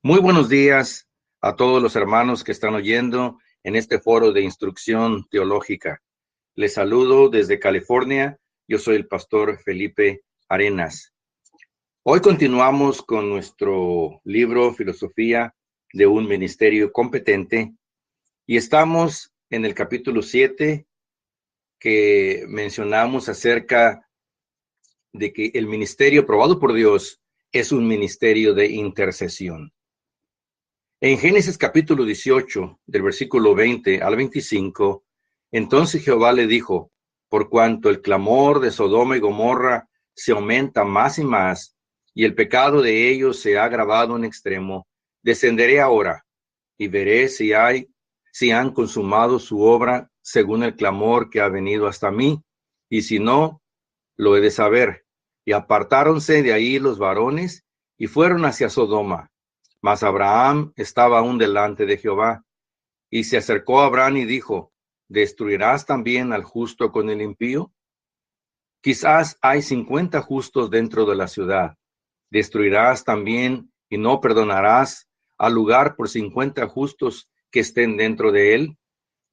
Muy buenos días a todos los hermanos que están oyendo en este foro de instrucción teológica. Les saludo desde California. Yo soy el pastor Felipe Arenas. Hoy continuamos con nuestro libro Filosofía de un Ministerio Competente y estamos en el capítulo 7 que mencionamos acerca de que el ministerio aprobado por Dios es un ministerio de intercesión. En Génesis capítulo 18, del versículo 20 al 25, entonces Jehová le dijo, por cuanto el clamor de Sodoma y Gomorra se aumenta más y más, y el pecado de ellos se ha agravado en extremo, descenderé ahora y veré si han consumado su obra según el clamor que ha venido hasta mí, y si no, lo he de saber. Y apartáronse de ahí los varones y fueron hacia Sodoma. Mas Abraham estaba aún delante de Jehová. Y se acercó a Abraham y dijo, ¿destruirás también al justo con el impío? Quizás hay 50 justos dentro de la ciudad. ¿Destruirás también y no perdonarás al lugar por 50 justos que estén dentro de él?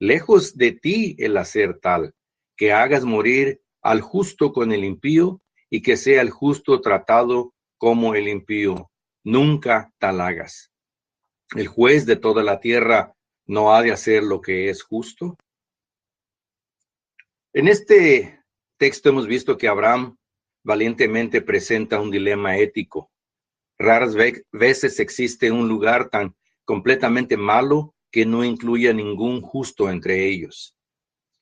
Lejos de ti el hacer tal, que hagas morir al justo con el impío y que sea el justo tratado como el impío. Nunca tal hagas. ¿El juez de toda la tierra no ha de hacer lo que es justo? En este texto hemos visto que Abraham valientemente presenta un dilema ético. Raras veces existe un lugar tan completamente malo que no incluya ningún justo entre ellos.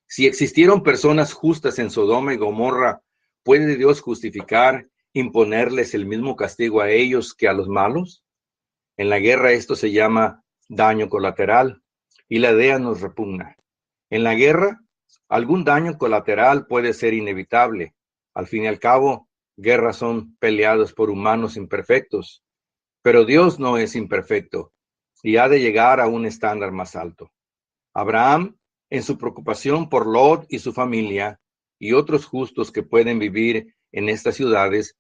Si existieron personas justas en Sodoma y Gomorra, ¿puede Dios justificar imponerles el mismo castigo a ellos que a los malos? En la guerra esto se llama daño colateral y la idea nos repugna. En la guerra, algún daño colateral puede ser inevitable. Al fin y al cabo, guerras son peleadas por humanos imperfectos, pero Dios no es imperfecto y ha de llegar a un estándar más alto. Abraham, en su preocupación por Lot y su familia y otros justos que pueden vivir en estas ciudades,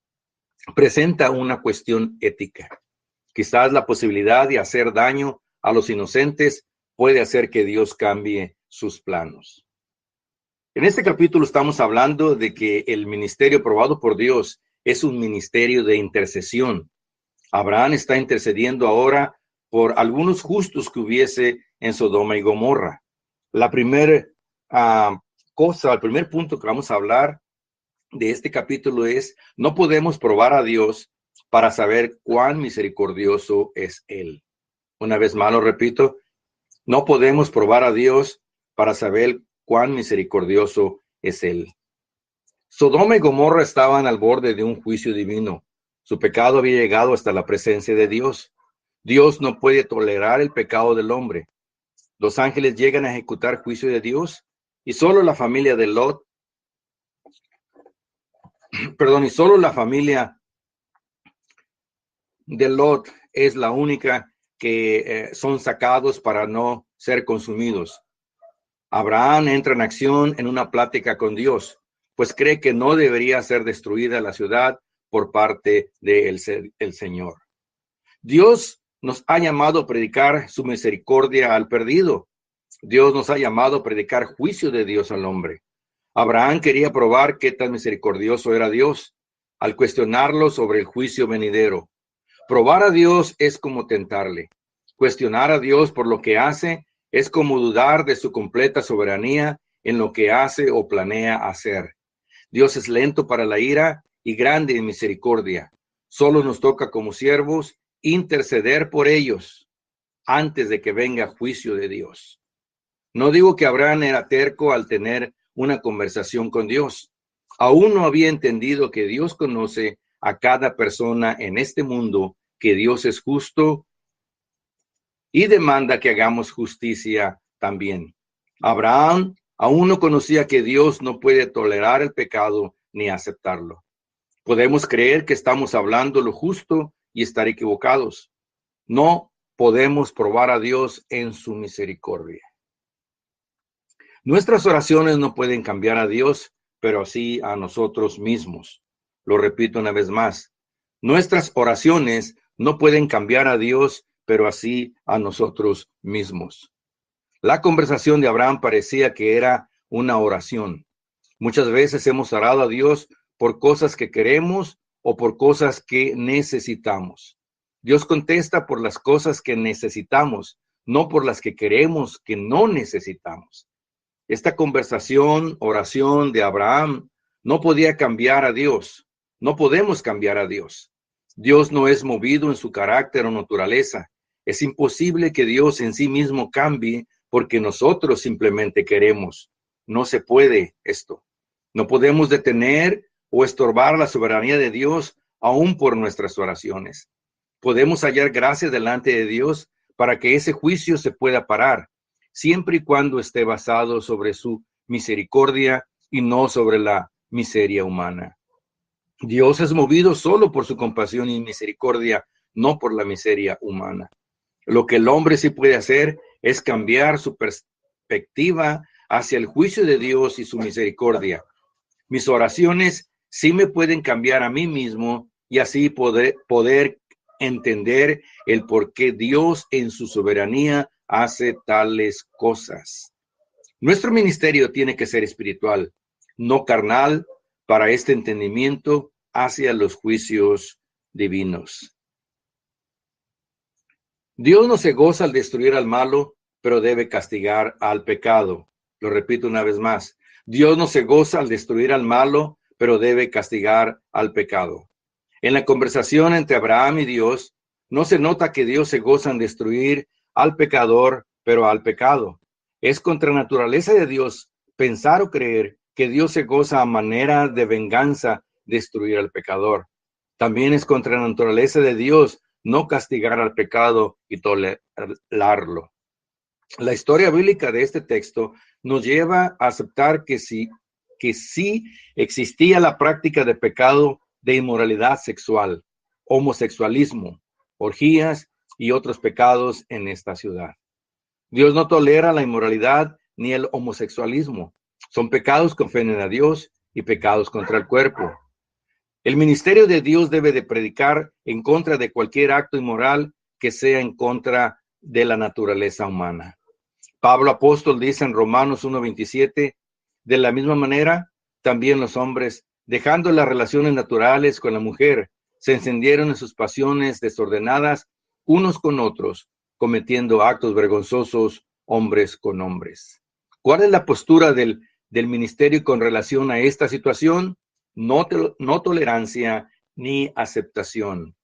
presenta una cuestión ética. Quizás la posibilidad de hacer daño a los inocentes puede hacer que Dios cambie sus planos. En este capítulo estamos hablando de que el ministerio aprobado por Dios es un ministerio de intercesión. Abraham está intercediendo ahora por algunos justos que hubiese en Sodoma y Gomorra. La primera el primer punto que vamos a hablar de este capítulo es, no podemos probar a Dios para saber cuán misericordioso es Él. Una vez más lo repito, no podemos probar a Dios para saber cuán misericordioso es Él. Sodoma y Gomorra estaban al borde de un juicio divino. Su pecado había llegado hasta la presencia de Dios. Dios no puede tolerar el pecado del hombre. Los ángeles llegan a ejecutar juicio de Dios y solo la familia de Lot, y solo la familia de Lot es la única que son sacados para no ser consumidos. Abraham entra en acción en una plática con Dios, pues cree que no debería ser destruida la ciudad por parte del Señor. Dios nos ha llamado a predicar su misericordia al perdido. Dios nos ha llamado a predicar juicio de Dios al hombre. Abraham quería probar qué tan misericordioso era Dios al cuestionarlo sobre el juicio venidero. Probar a Dios es como tentarle. Cuestionar a Dios por lo que hace es como dudar de su completa soberanía en lo que hace o planea hacer. Dios es lento para la ira y grande en misericordia. Solo nos toca como siervos interceder por ellos antes de que venga juicio de Dios. No digo que Abraham era terco al tener una conversación con Dios. Aún no había entendido que Dios conoce a cada persona en este mundo, que Dios es justo y demanda que hagamos justicia también. Abraham aún no conocía que Dios no puede tolerar el pecado ni aceptarlo. Podemos creer que estamos hablando lo justo y estar equivocados. No podemos probar a Dios en su misericordia. Nuestras oraciones no pueden cambiar a Dios, pero sí a nosotros mismos. Lo repito una vez más. Nuestras oraciones no pueden cambiar a Dios, pero así a nosotros mismos. La conversación de Abraham parecía que era una oración. Muchas veces hemos orado a Dios por cosas que queremos o por cosas que necesitamos. Dios contesta por las cosas que necesitamos, no por las que queremos que no necesitamos. Esta conversación, oración de Abraham, no podía cambiar a Dios. No podemos cambiar a Dios. Dios no es movido en su carácter o naturaleza. Es imposible que Dios en sí mismo cambie porque nosotros simplemente queremos. No se puede esto. No podemos detener o estorbar la soberanía de Dios aún por nuestras oraciones. Podemos hallar gracia delante de Dios para que ese juicio se pueda parar, siempre y cuando esté basado sobre su misericordia y no sobre la miseria humana. Dios es movido solo por su compasión y misericordia, no por la miseria humana. Lo que el hombre sí puede hacer es cambiar su perspectiva hacia el juicio de Dios y su misericordia. Mis oraciones sí me pueden cambiar a mí mismo y así poder entender el por qué Dios en su soberanía hace tales cosas. Nuestro ministerio tiene que ser espiritual, no carnal, para este entendimiento hacia los juicios divinos. Dios no se goza al destruir al malo, pero debe castigar al pecado. Lo repito una vez más. Dios no se goza al destruir al malo, pero debe castigar al pecado. En la conversación entre Abraham y Dios, no se nota que Dios se goza en destruir al pecador, pero al pecado. Es contra naturaleza de Dios pensar o creer que Dios se goza a manera de venganza destruir al pecador. También es contra naturaleza de Dios no castigar al pecado y tolerarlo. La historia bíblica de este texto nos lleva a aceptar que sí existía la práctica de pecado de inmoralidad sexual, homosexualismo, orgías y otros pecados en esta ciudad. Dios no tolera la inmoralidad ni el homosexualismo. Son pecados que ofenden a Dios y pecados contra el cuerpo. El ministerio de Dios debe de predicar en contra de cualquier acto inmoral que sea en contra de la naturaleza humana. Pablo apóstol dice en Romanos 1:27, de la misma manera, también los hombres, dejando las relaciones naturales con la mujer, se encendieron en sus pasiones desordenadas unos con otros, cometiendo actos vergonzosos hombres con hombres. ¿Cuál es la postura del ministerio con relación a esta situación? No tolerancia ni aceptación.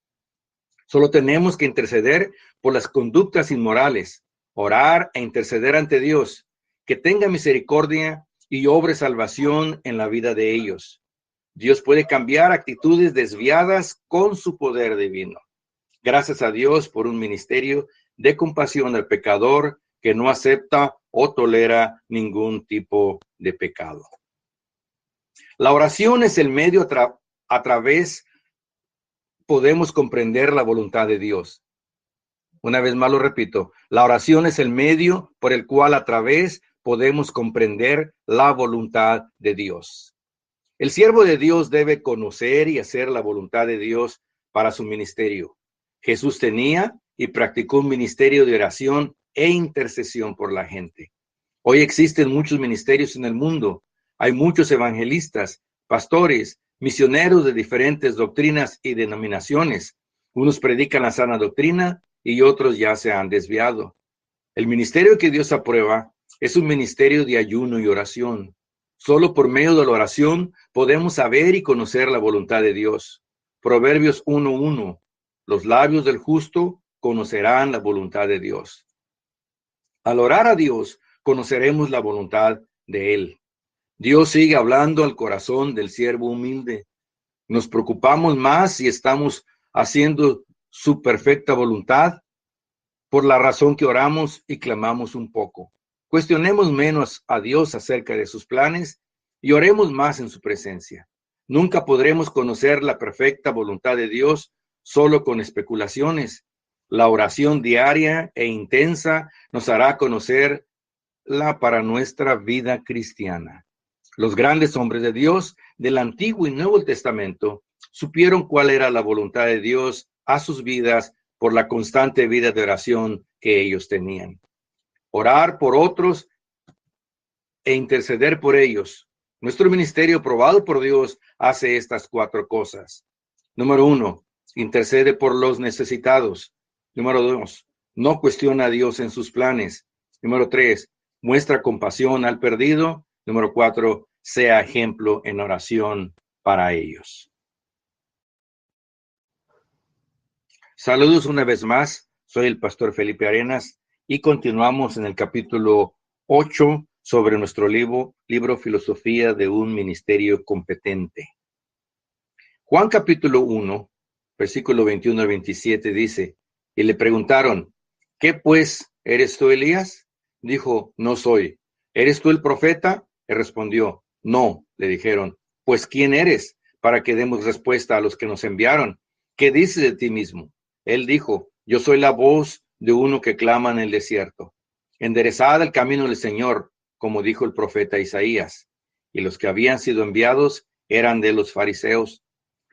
Solo tenemos que interceder por las conductas inmorales, orar e interceder ante Dios, que tenga misericordia y obre salvación en la vida de ellos. Dios puede cambiar actitudes desviadas con su poder divino. Gracias a Dios por un ministerio de compasión al pecador que no acepta o tolera ningún tipo de pecado. La oración es el medio a través podemos comprender la voluntad de Dios. Una vez más lo repito, la oración es el medio por el cual a través podemos comprender la voluntad de Dios. El siervo de Dios debe conocer y hacer la voluntad de Dios para su ministerio. Jesús tenía y practicó un ministerio de oración e intercesión por la gente. Hoy existen muchos ministerios en el mundo. Hay muchos evangelistas, pastores, misioneros de diferentes doctrinas y denominaciones. Unos predican la sana doctrina y otros ya se han desviado. El ministerio que Dios aprueba es un ministerio de ayuno y oración. Solo por medio de la oración podemos saber y conocer la voluntad de Dios. Proverbios 1:1. Los labios del justo conocerán la voluntad de Dios. Al orar a Dios, conoceremos la voluntad de Él. Dios sigue hablando al corazón del siervo humilde. Nos preocupamos más si estamos haciendo su perfecta voluntad por la razón que oramos y clamamos un poco. Cuestionemos menos a Dios acerca de sus planes y oremos más en su presencia. Nunca podremos conocer la perfecta voluntad de Dios solo con especulaciones. La oración diaria e intensa nos hará conocerla para nuestra vida cristiana. Los grandes hombres de Dios del Antiguo y Nuevo Testamento supieron cuál era la voluntad de Dios a sus vidas por la constante vida de oración que ellos tenían. Orar por otros e interceder por ellos. Nuestro ministerio aprobado por Dios hace estas 4 cosas. Número 1, intercede por los necesitados. Número 2, no cuestiona a Dios en sus planes. Número 3, muestra compasión al perdido. Número 4, sea ejemplo en oración para ellos. Saludos una vez más, soy el pastor Felipe Arenas y continuamos en el capítulo 8 sobre nuestro libro Filosofía de un Ministerio Competente. Juan capítulo 1, versículo 21 al 27 dice, y le preguntaron, ¿qué pues, eres tú Elías? Dijo, no soy. ¿Eres tú el profeta? Él respondió, no. Le dijeron, pues ¿quién eres? Para que demos respuesta a los que nos enviaron. ¿Qué dices de ti mismo? Él dijo, yo soy la voz de uno que clama en el desierto. Enderezad el camino del Señor, como dijo el profeta Isaías. Y los que habían sido enviados eran de los fariseos.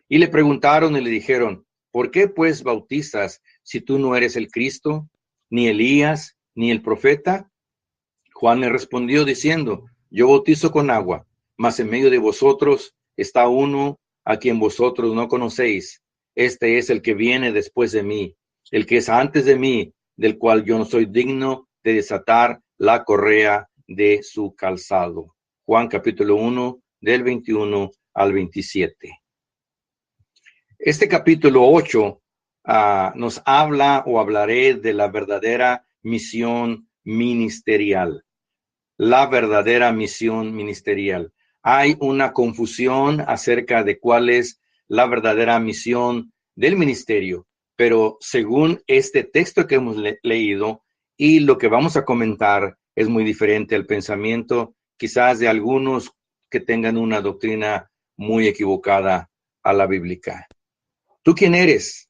Y le preguntaron y le dijeron, ¿por qué pues bautizas si tú no eres el Cristo, ni Elías, ni el profeta? Juan le respondió diciendo, yo bautizo con agua, mas en medio de vosotros está uno a quien vosotros no conocéis. Este es el que viene después de mí, el que es antes de mí, del cual yo no soy digno de desatar la correa de su calzado. Juan capítulo 1, del 21 al 27. Este capítulo 8 nos habla o hablaré de la verdadera misión ministerial. La verdadera misión ministerial. Hay una confusión acerca de cuál es la verdadera misión del ministerio, pero según este texto que hemos leído y lo que vamos a comentar es muy diferente al pensamiento quizás de algunos que tengan una doctrina muy equivocada a la bíblica. ¿Tú quién eres?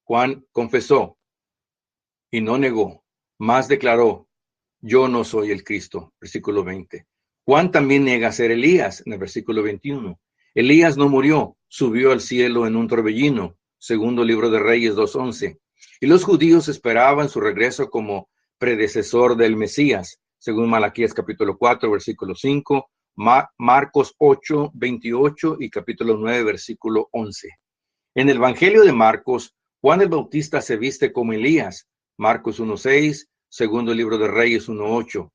Juan confesó y no negó, más declaró, yo no soy el Cristo, versículo 20. Juan también niega ser Elías, en el versículo 21. Elías no murió, subió al cielo en un torbellino, segundo libro de Reyes 2:11. Y los judíos esperaban su regreso como predecesor del Mesías, según Malaquías capítulo 4, versículo 5, Marcos 8, 28 y capítulo 9, versículo 11. En el Evangelio de Marcos, Juan el Bautista se viste como Elías, Marcos 1:6, segundo libro de Reyes 1:8.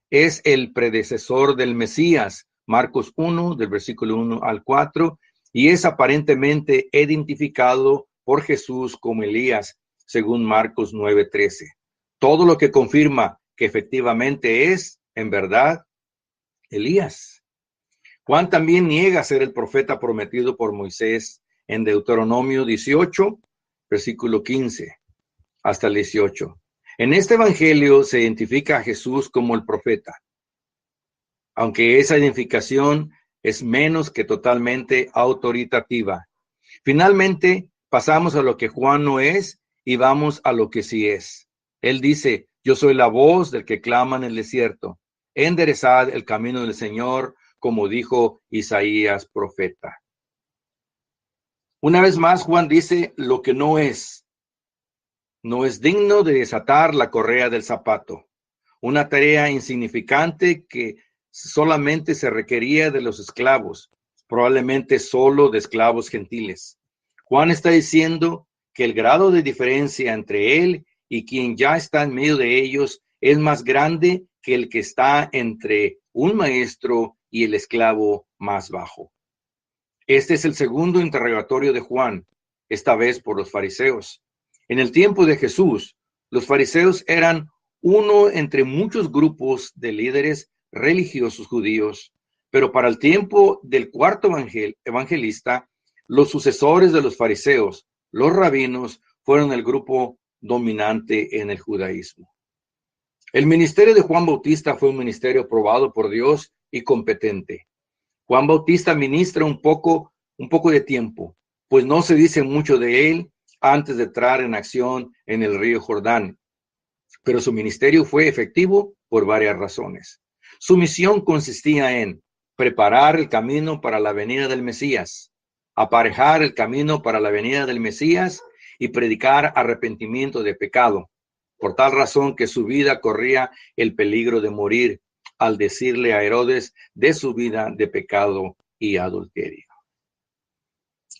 Es el predecesor del Mesías, Marcos 1, del versículo 1 al 4, y es aparentemente identificado por Jesús como Elías, según Marcos 9:13. Todo lo que confirma que efectivamente es, en verdad, Elías. Juan también niega ser el profeta prometido por Moisés en Deuteronomio 18, versículo 15 hasta el 18. En este evangelio se identifica a Jesús como el profeta, aunque esa identificación es menos que totalmente autoritativa. Finalmente, pasamos a lo que Juan no es y vamos a lo que sí es. Él dice, yo soy la voz del que clama en el desierto. Enderezad el camino del Señor, como dijo Isaías profeta. Una vez más, Juan dice lo que no es. No es digno de desatar la correa del zapato, una tarea insignificante que solamente se requería de los esclavos, probablemente solo de esclavos gentiles. Juan está diciendo que el grado de diferencia entre él y quien ya está en medio de ellos es más grande que el que está entre un maestro y el esclavo más bajo. Este es el segundo interrogatorio de Juan, esta vez por los fariseos. En el tiempo de Jesús, los fariseos eran uno entre muchos grupos de líderes religiosos judíos, pero para el tiempo del cuarto evangelista, los sucesores de los fariseos, los rabinos, fueron el grupo dominante en el judaísmo. El ministerio de Juan Bautista fue un ministerio aprobado por Dios y competente. Juan Bautista ministra un poco de tiempo, pues no se dice mucho de él antes de entrar en acción en el río Jordán. Pero su ministerio fue efectivo por varias razones. Su misión consistía en preparar el camino para la venida del Mesías, aparejar el camino para la venida del Mesías y predicar arrepentimiento de pecado, por tal razón que su vida corría el peligro de morir al decirle a Herodes de su vida de pecado y adulterio.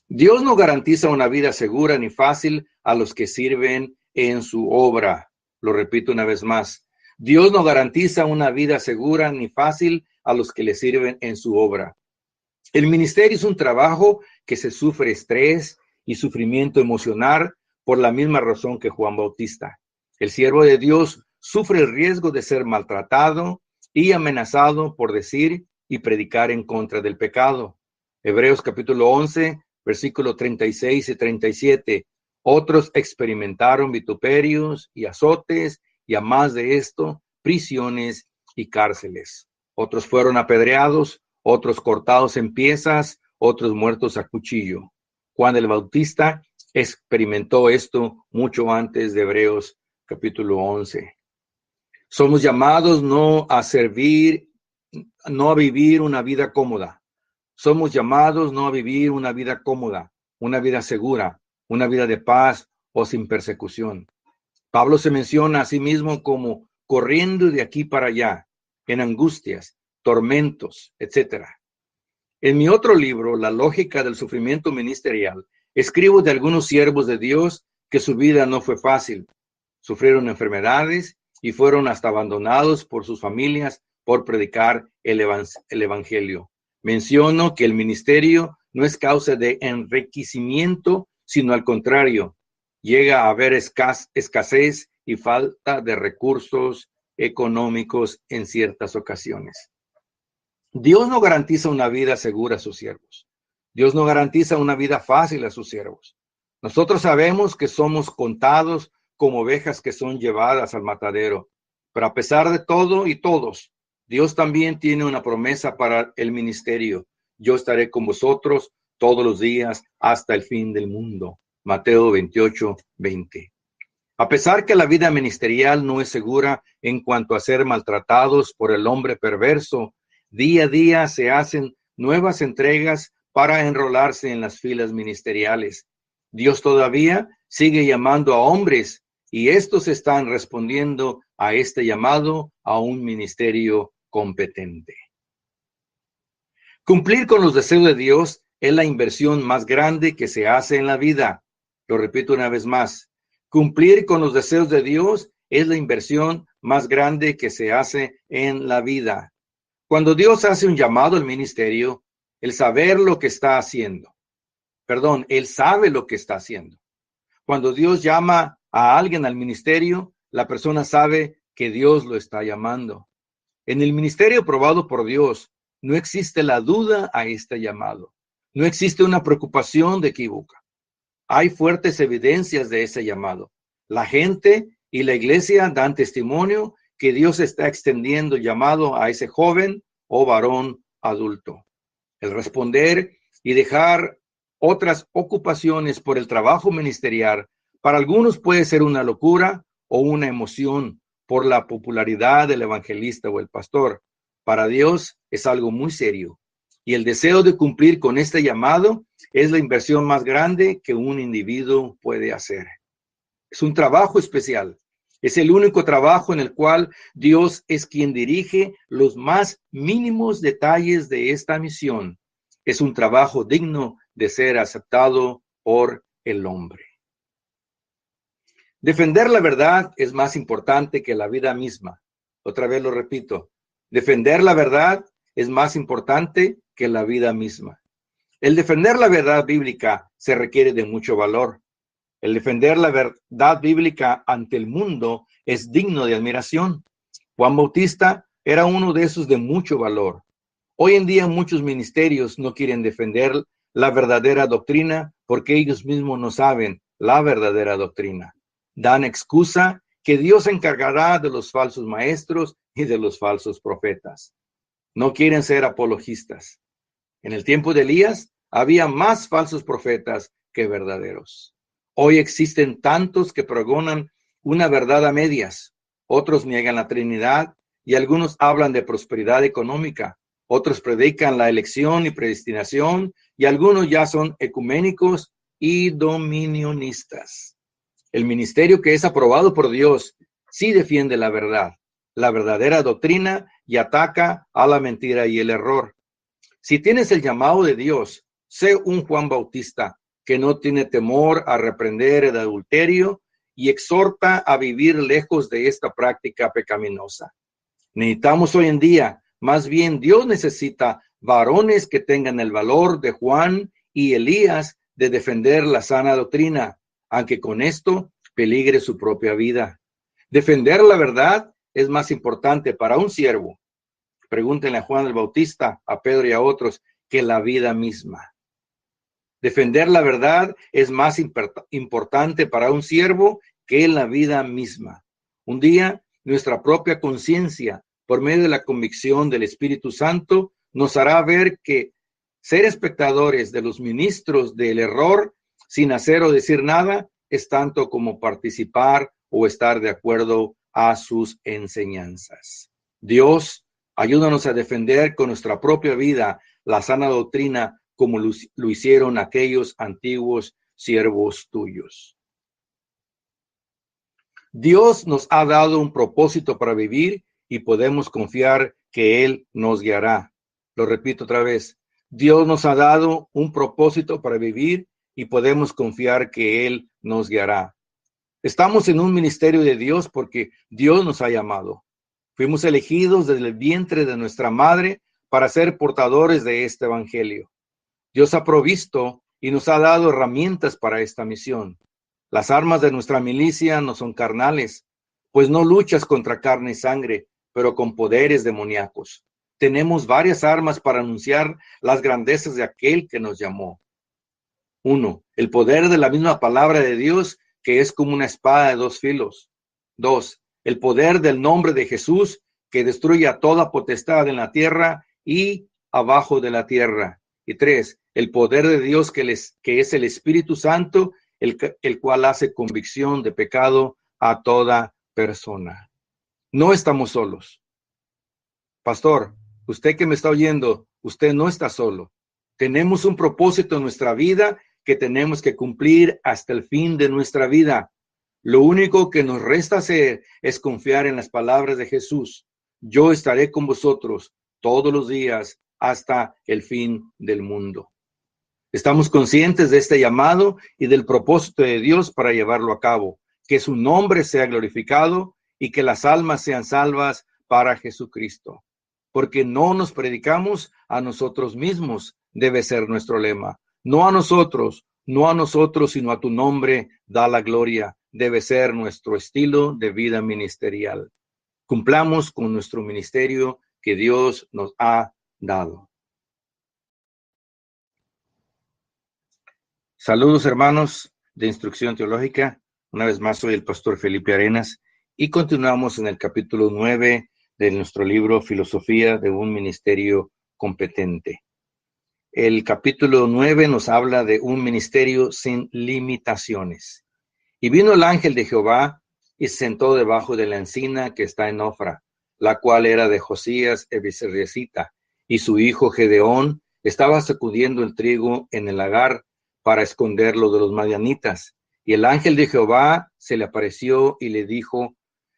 Dios no garantiza una vida segura ni fácil a los que sirven en su obra. Lo repito una vez más. Dios no garantiza una vida segura ni fácil a los que le sirven en su obra. El ministerio es un trabajo que se sufre estrés y sufrimiento emocional por la misma razón que Juan Bautista. El siervo de Dios sufre el riesgo de ser maltratado y amenazado por decir y predicar en contra del pecado. Hebreos capítulo 11, versículos 36 y 37. Otros experimentaron vituperios y azotes, y a más de esto, prisiones y cárceles. Otros fueron apedreados, otros cortados en piezas, otros muertos a cuchillo. Juan el Bautista experimentó esto mucho antes de Hebreos capítulo 11. Somos llamados no a vivir una vida cómoda. Somos llamados no a vivir una vida cómoda, una vida segura, una vida de paz o sin persecución. Pablo se menciona a sí mismo como corriendo de aquí para allá, en angustias, tormentos, etc. En mi otro libro, La lógica del sufrimiento ministerial, escribo de algunos siervos de Dios que su vida no fue fácil. Sufrieron enfermedades y fueron hasta abandonados por sus familias por predicar el evangelio. Menciono que el ministerio no es causa de enriquecimiento, sino al contrario, llega a haber escasez y falta de recursos económicos en ciertas ocasiones. Dios no garantiza una vida segura a sus siervos. Dios no garantiza una vida fácil a sus siervos. Nosotros sabemos que somos contados como ovejas que son llevadas al matadero, pero a pesar de todo y todos, Dios también tiene una promesa para el ministerio. Yo estaré con vosotros todos los días hasta el fin del mundo. Mateo 28, 20. A pesar que la vida ministerial no es segura en cuanto a ser maltratados por el hombre perverso, día a día se hacen nuevas entregas para enrolarse en las filas ministeriales. Dios todavía sigue llamando a hombres y estos están respondiendo a este llamado a un ministerio competente. Cumplir con los deseos de Dios es la inversión más grande que se hace en la vida. Lo repito una vez más. Cumplir con los deseos de Dios es la inversión más grande que se hace en la vida. Cuando Dios hace un llamado al ministerio, el saber lo que está haciendo. Él sabe lo que está haciendo. Cuando Dios llama a alguien al ministerio, la persona sabe que Dios lo está llamando. En el ministerio aprobado por Dios, no existe la duda a este llamado. No existe una preocupación de equivocar. Hay fuertes evidencias de ese llamado. La gente y la iglesia dan testimonio que Dios está extendiendo llamado a ese joven o varón adulto. El responder y dejar otras ocupaciones por el trabajo ministerial, para algunos puede ser una locura o una emoción por la popularidad del evangelista o el pastor. Para Dios es algo muy serio. Y el deseo de cumplir con este llamado es la inversión más grande que un individuo puede hacer. Es un trabajo especial. Es el único trabajo en el cual Dios es quien dirige los más mínimos detalles de esta misión. Es un trabajo digno de ser aceptado por el hombre. Defender la verdad es más importante que la vida misma. Otra vez lo repito. Defender la verdad es más importante que la vida misma. El defender la verdad bíblica se requiere de mucho valor. El defender la verdad bíblica ante el mundo es digno de admiración. Juan Bautista era uno de esos de mucho valor. Hoy en día muchos ministerios no quieren defender la verdadera doctrina porque ellos mismos no saben la verdadera doctrina. Dan excusa que Dios se encargará de los falsos maestros y de los falsos profetas. No quieren ser apologistas. En el tiempo de Elías había más falsos profetas que verdaderos. Hoy existen tantos que pregonan una verdad a medias. Otros niegan la Trinidad y algunos hablan de prosperidad económica. Otros predican la elección y predestinación y algunos ya son ecuménicos y dominionistas. El ministerio que es aprobado por Dios sí defiende la verdad, la verdadera doctrina y ataca a la mentira y el error. Si tienes el llamado de Dios, sé un Juan Bautista que no tiene temor a reprender el adulterio y exhorta a vivir lejos de esta práctica pecaminosa. Necesitamos hoy en día, más bien Dios necesita varones que tengan el valor de Juan y Elías de defender la sana doctrina, aunque con esto peligre su propia vida. Defender la verdad es más importante para un siervo. Pregúntenle a Juan el Bautista, a Pedro y a otros, que la vida misma. Defender la verdad es más importante para un siervo que la vida misma. Un día, nuestra propia conciencia, por medio de la convicción del Espíritu Santo, nos hará ver que ser espectadores de los ministros del error, sin hacer o decir nada, es tanto como participar o estar de acuerdo a sus enseñanzas. Dios, ayúdanos a defender con nuestra propia vida la sana doctrina como lo hicieron aquellos antiguos siervos tuyos. Dios nos ha dado un propósito para vivir y podemos confiar que Él nos guiará. Lo repito otra vez. Dios nos ha dado un propósito para vivir y podemos confiar que Él nos guiará. Estamos en un ministerio de Dios porque Dios nos ha llamado. Fuimos elegidos desde el vientre de nuestra madre para ser portadores de este evangelio. Dios ha provisto y nos ha dado herramientas para esta misión. Las armas de nuestra milicia no son carnales, pues no luchas contra carne y sangre, pero con poderes demoníacos. Tenemos varias armas para anunciar las grandezas de aquel que nos llamó. 1. El poder de la misma palabra de Dios, que es como una espada de dos filos. 2. El poder del nombre de Jesús, que destruye a toda potestad en la tierra y abajo de la tierra. Y 3. El poder de Dios, que es el Espíritu Santo, el cual hace convicción de pecado a toda persona. No estamos solos. Pastor, usted que me está oyendo, usted no está solo. Tenemos un propósito en nuestra vida que tenemos que cumplir hasta el fin de nuestra vida. Lo único que nos resta hacer es confiar en las palabras de Jesús. Yo estaré con vosotros todos los días hasta el fin del mundo. Estamos conscientes de este llamado y del propósito de Dios para llevarlo a cabo, que su nombre sea glorificado y que las almas sean salvas para Jesucristo. Porque no nos predicamos a nosotros mismos, debe ser nuestro lema. No a nosotros, sino a tu nombre da la gloria, debe ser nuestro estilo de vida ministerial. Cumplamos con nuestro ministerio que Dios nos ha dado. Saludos, hermanos de Instrucción Teológica. Una vez más soy el pastor Felipe Arenas y continuamos en el capítulo 9 de nuestro libro Filosofía de un Ministerio Competente. El capítulo 9 nos habla de un ministerio sin limitaciones. Y vino el ángel de Jehová y se sentó debajo de la encina que está en Ofra, la cual era de Josías Ebiserrecita, y su hijo Gedeón estaba sacudiendo el trigo en el lagar para esconderlo de los madianitas. Y el ángel de Jehová se le apareció y le dijo: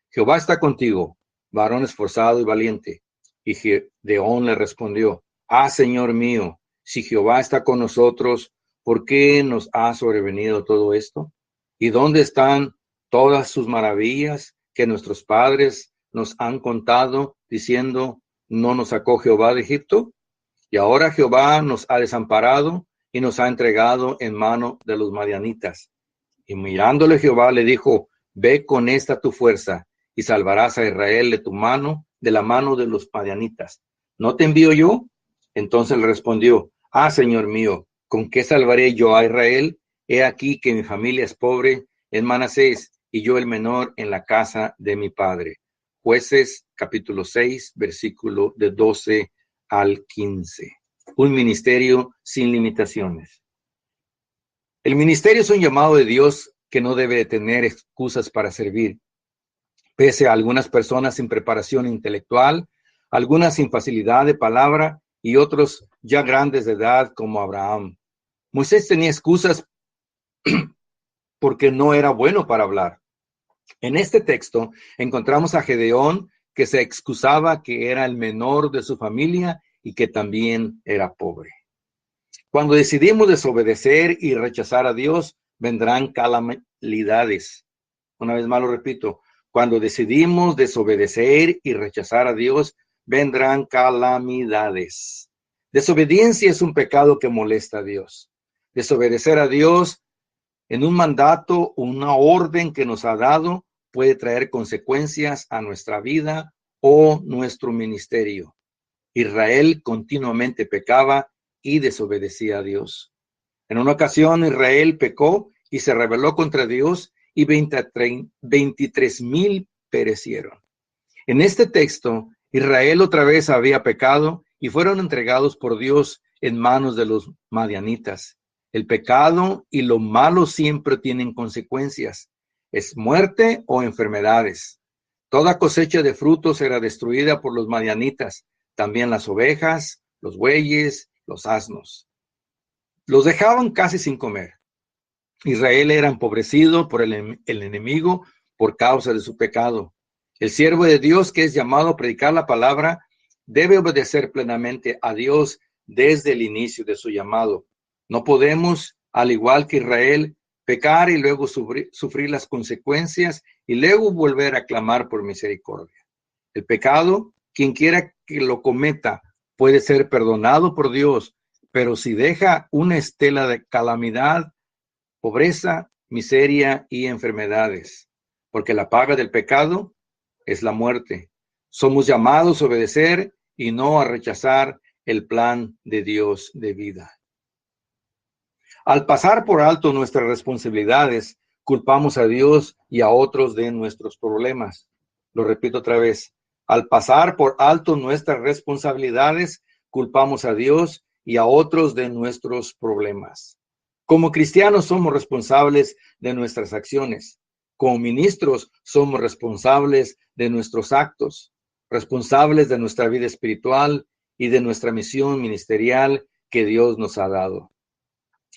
Jehová está contigo, varón esforzado y valiente. Y Gedeón le respondió: Señor mío, si Jehová está con nosotros, ¿por qué nos ha sobrevenido todo esto? ¿Y dónde están todas sus maravillas que nuestros padres nos han contado, diciendo: ¿no nos sacó Jehová de Egipto? Y ahora Jehová nos ha desamparado y nos ha entregado en mano de los madianitas. Y mirándole Jehová le dijo: Ve con esta tu fuerza y salvarás a Israel de tu mano, de la mano de los madianitas. ¿No te envío yo? Entonces le respondió: Señor mío, ¿con qué salvaré yo a Israel? He aquí que mi familia es pobre en Manasés y yo el menor en la casa de mi padre. Jueces capítulo 6, versículo de 12 al 15. Un ministerio sin limitaciones. El ministerio es un llamado de Dios que no debe tener excusas para servir. Pese a algunas personas sin preparación intelectual, algunas sin facilidad de palabra y otros ya grandes de edad como Abraham. Moisés tenía excusas porque no era bueno para hablar. En este texto encontramos a Gedeón, que se excusaba que era el menor de su familia y que también era pobre. Cuando decidimos desobedecer y rechazar a Dios, vendrán calamidades. Una vez más lo repito, cuando decidimos desobedecer y rechazar a Dios, vendrán calamidades. Desobediencia es un pecado que molesta a Dios. Desobedecer a Dios en un mandato, una orden que nos ha dado, puede traer consecuencias a nuestra vida o nuestro ministerio. Israel continuamente pecaba y desobedecía a Dios. En una ocasión Israel pecó y se rebeló contra Dios y 23,000 perecieron. En este texto, Israel otra vez había pecado y fueron entregados por Dios en manos de los madianitas. El pecado y lo malo siempre tienen consecuencias. Es muerte o enfermedades. Toda cosecha de frutos era destruida por los madianitas, también las ovejas, los bueyes, los asnos. Los dejaban casi sin comer. Israel era empobrecido por el enemigo por causa de su pecado. El siervo de Dios que es llamado a predicar la palabra debe obedecer plenamente a Dios desde el inicio de su llamado. No podemos, al igual que Israel, pecar y luego sufrir las consecuencias y luego volver a clamar por misericordia. El pecado, quien quiera que lo cometa, puede ser perdonado por Dios, pero si deja una estela de calamidad, pobreza, miseria y enfermedades, porque la paga del pecado es la muerte. Somos llamados a obedecer y no a rechazar el plan de Dios de vida. Al pasar por alto nuestras responsabilidades, culpamos a Dios y a otros de nuestros problemas. Lo repito otra vez. Al pasar por alto nuestras responsabilidades, culpamos a Dios y a otros de nuestros problemas. Como cristianos somos responsables de nuestras acciones. Como ministros somos responsables de nuestros actos, responsables de nuestra vida espiritual y de nuestra misión ministerial que Dios nos ha dado.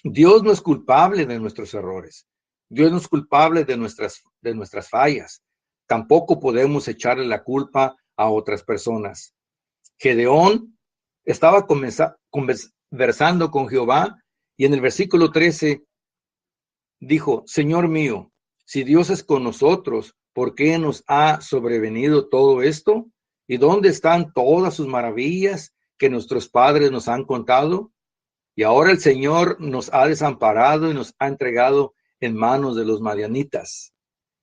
Dios no es culpable de nuestros errores. Dios no es culpable de nuestras fallas. Tampoco podemos echarle la culpa a otras personas. Gedeón estaba conversando con Jehová y en el versículo 13 dijo, Señor mío, si Dios es con nosotros, ¿por qué nos ha sobrevenido todo esto? ¿Y dónde están todas sus maravillas que nuestros padres nos han contado? Y ahora el Señor nos ha desamparado y nos ha entregado en manos de los madianitas.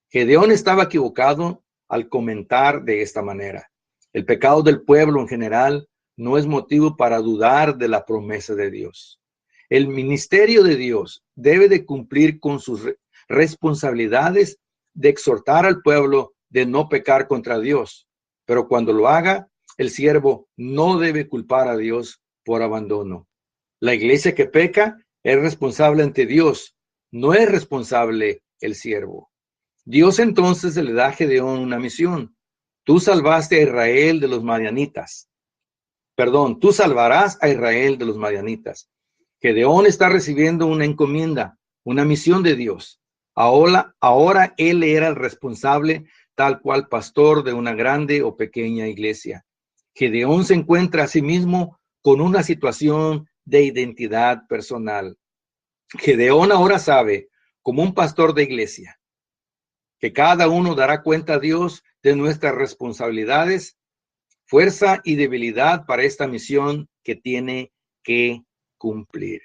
Gedeón estaba equivocado al comentar de esta manera. El pecado del pueblo en general no es motivo para dudar de la promesa de Dios. El ministerio de Dios debe de cumplir con sus responsabilidades de exhortar al pueblo de no pecar contra Dios. Pero cuando lo haga, el siervo no debe culpar a Dios por abandono. La iglesia que peca es responsable ante Dios, no es responsable el siervo. Dios entonces le da a Gedeón una misión. Tú salvaste a Israel de los madianitas. Tú salvarás a Israel de los madianitas. Gedeón está recibiendo una encomienda, una misión de Dios. Ahora él era el responsable, tal cual pastor de una grande o pequeña iglesia. Gedeón se encuentra a sí mismo con una situación de identidad personal. Gedeón ahora sabe, como un pastor de iglesia, que cada uno dará cuenta a Dios de nuestras responsabilidades, fuerza y debilidad para esta misión que tiene que cumplir.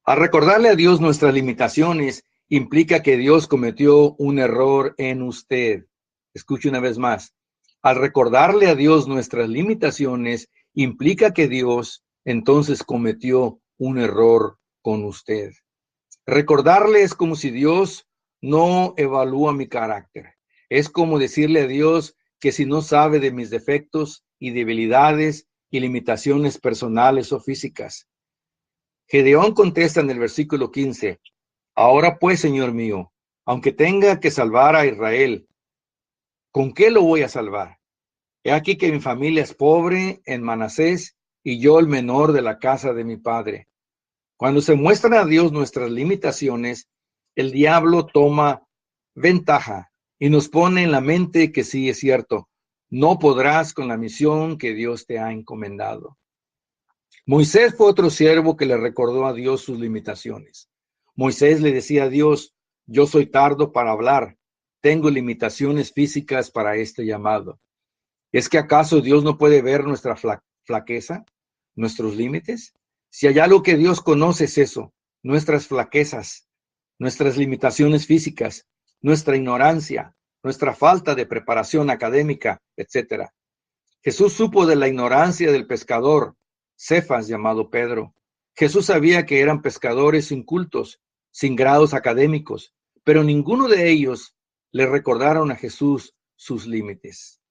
Al recordarle a Dios nuestras limitaciones, implica que Dios cometió un error en usted. Escuche una vez más. Al recordarle a Dios nuestras limitaciones, implica que Dios entonces cometió un error con usted. Recordarle es como si Dios no evalúa mi carácter. Es como decirle a Dios que si no sabe de mis defectos y debilidades y limitaciones personales o físicas. Gedeón contesta en el versículo 15, ahora pues, Señor mío, aunque tenga que salvar a Israel, ¿con qué lo voy a salvar? He aquí que mi familia es pobre en Manasés y yo el menor de la casa de mi padre. Cuando se muestran a Dios nuestras limitaciones, el diablo toma ventaja y nos pone en la mente que sí es cierto, no podrás con la misión que Dios te ha encomendado. Moisés fue otro siervo que le recordó a Dios sus limitaciones. Moisés le decía a Dios, yo soy tardo para hablar, tengo limitaciones físicas para este llamado. ¿Es que acaso Dios no puede ver nuestra flaqueza, nuestros límites? Si hay algo que Dios conoce es eso, nuestras flaquezas, nuestras limitaciones físicas, nuestra ignorancia, nuestra falta de preparación académica, etc. Jesús supo de la ignorancia del pescador, Cefas llamado Pedro. Jesús sabía que eran pescadores incultos, sin grados académicos, pero ninguno de ellos le recordaron a Jesús sus límites.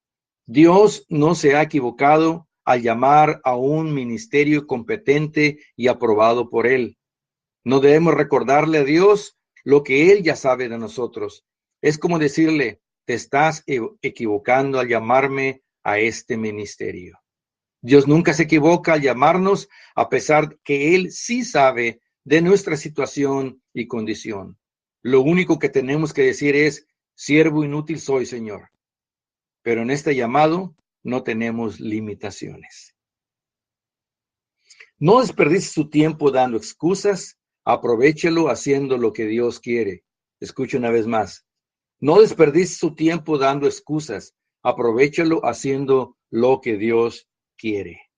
Dios no se ha equivocado al llamar a un ministerio competente y aprobado por Él. No debemos recordarle a Dios lo que Él ya sabe de nosotros. Es como decirle, te estás equivocando al llamarme a este ministerio. Dios nunca se equivoca al llamarnos, a pesar que Él sí sabe de nuestra situación y condición. Lo único que tenemos que decir es, siervo inútil soy, Señor. Pero en este llamado no tenemos limitaciones. No desperdicie su tiempo dando excusas, aprovéchelo haciendo lo que Dios quiere. Escuche una vez más. No desperdicie su tiempo dando excusas, aprovéchelo haciendo lo que Dios quiere.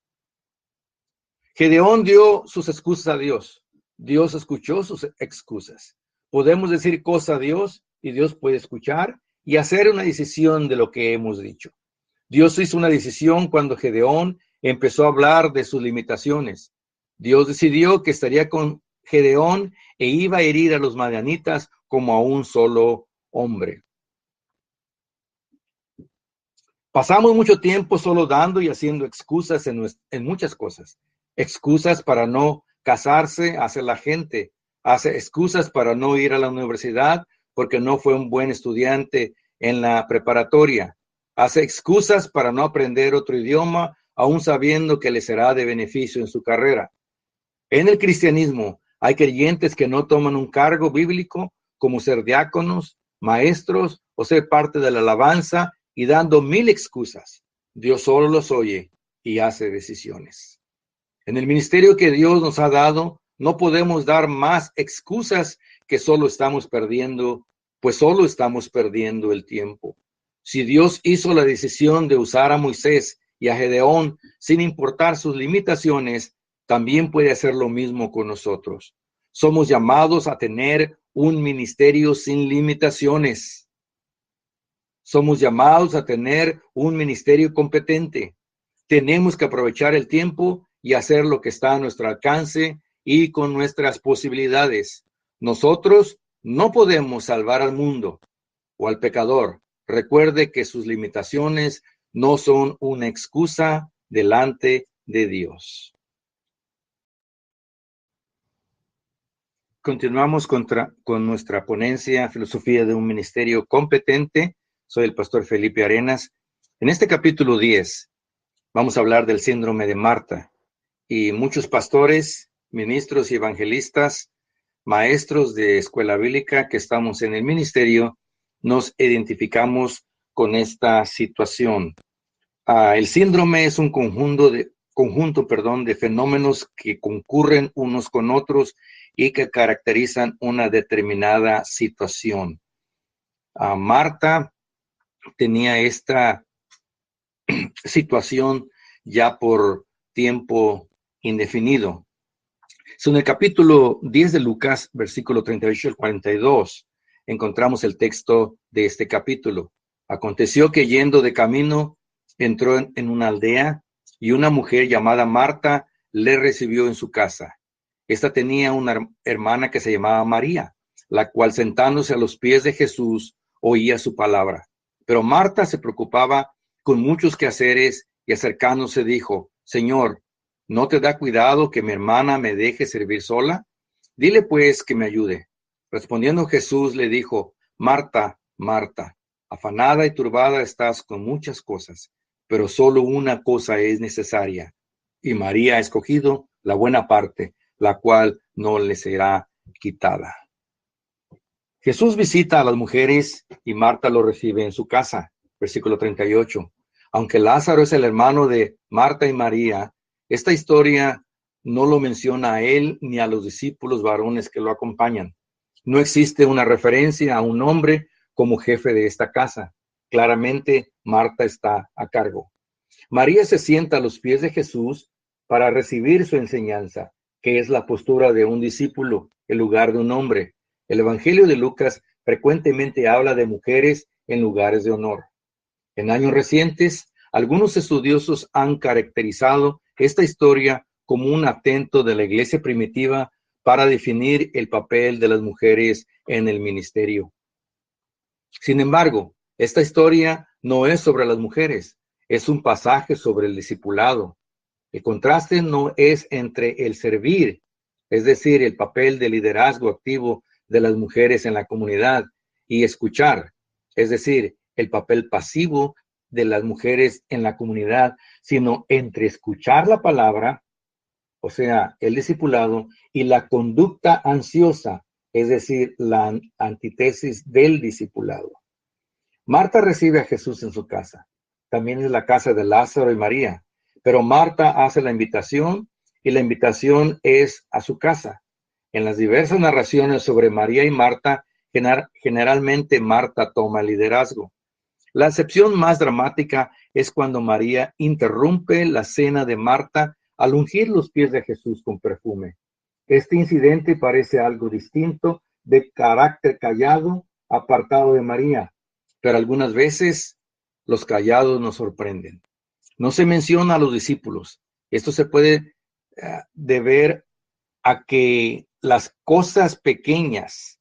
Gedeón dio sus excusas a Dios. Dios escuchó sus excusas. Podemos decir cosas a Dios y Dios puede escuchar y hacer una decisión de lo que hemos dicho. Dios hizo una decisión cuando Gedeón empezó a hablar de sus limitaciones. Dios decidió que estaría con Gedeón e iba a herir a los madianitas como a un solo hombre. Pasamos mucho tiempo solo dando y haciendo excusas en muchas cosas. Excusas para no casarse, hace la gente. Hace excusas para no ir a la universidad porque no fue un buen estudiante en la preparatoria. Hace excusas para no aprender otro idioma, aún sabiendo que le será de beneficio en su carrera. En el cristianismo hay creyentes que no toman un cargo bíblico como ser diáconos, maestros o ser parte de la alabanza y dando 1000 excusas. Dios solo los oye y hace decisiones. En el ministerio que Dios nos ha dado, no podemos dar más excusas que solo estamos perdiendo, pues solo estamos perdiendo el tiempo. Si Dios hizo la decisión de usar a Moisés y a Gedeón sin importar sus limitaciones, también puede hacer lo mismo con nosotros. Somos llamados a tener un ministerio sin limitaciones. Somos llamados a tener un ministerio competente. Tenemos que aprovechar el tiempo y hacer lo que está a nuestro alcance y con nuestras posibilidades. Nosotros no podemos salvar al mundo o al pecador. Recuerde que sus limitaciones no son una excusa delante de Dios. Continuamos con nuestra ponencia, Filosofía de un Ministerio Competente. Soy el pastor Felipe Arenas. En este capítulo 10 vamos a hablar del síndrome de Marta. Y muchos pastores, ministros y evangelistas, maestros de escuela bíblica que estamos en el ministerio, nos identificamos con esta situación. El síndrome es un conjunto de fenómenos que concurren unos con otros y que caracterizan una determinada situación. Marta tenía esta situación ya por tiempo indefinido. En el capítulo 10 de Lucas, versículo 38 al 42, encontramos el texto de este capítulo. Aconteció que yendo de camino, entró en una aldea y una mujer llamada Marta le recibió en su casa. Esta tenía una hermana que se llamaba María, la cual sentándose a los pies de Jesús oía su palabra. Pero Marta se preocupaba con muchos quehaceres y acercándose dijo, Señor, ¿no te da cuidado que mi hermana me deje servir sola? Dile pues que me ayude. Respondiendo Jesús le dijo, Marta, Marta, afanada y turbada estás con muchas cosas, pero solo una cosa es necesaria. Y María ha escogido la buena parte, la cual no le será quitada. Jesús visita a las mujeres y Marta lo recibe en su casa. Versículo 38. Aunque Lázaro es el hermano de Marta y María, esta historia no lo menciona a él ni a los discípulos varones que lo acompañan. No existe una referencia a un hombre como jefe de esta casa. Claramente, Marta está a cargo. María se sienta a los pies de Jesús para recibir su enseñanza, que es la postura de un discípulo en lugar de un hombre. El Evangelio de Lucas frecuentemente habla de mujeres en lugares de honor. En años recientes, algunos estudiosos han caracterizado esta historia como un atento de la iglesia primitiva para definir el papel de las mujeres en el ministerio. Sin embargo, esta historia no es sobre las mujeres, es un pasaje sobre el discipulado. El contraste no es entre el servir, es decir, el papel de liderazgo activo de las mujeres en la comunidad, y escuchar, es decir, el papel pasivo de las mujeres en la comunidad, sino entre escuchar la palabra, o sea, el discipulado, y la conducta ansiosa, es decir, la antítesis del discipulado. Marta recibe a Jesús en su casa. También es la casa de Lázaro y María. Pero Marta hace la invitación y la invitación es a su casa. En las diversas narraciones sobre María y Marta, generalmente Marta toma el liderazgo. La excepción más dramática es cuando María interrumpe la cena de Marta al ungir los pies de Jesús con perfume. Este incidente parece algo distinto, de carácter callado, apartado de María, pero algunas veces los callados nos sorprenden. No se menciona a los discípulos. Esto se puede deber a que las cosas pequeñas,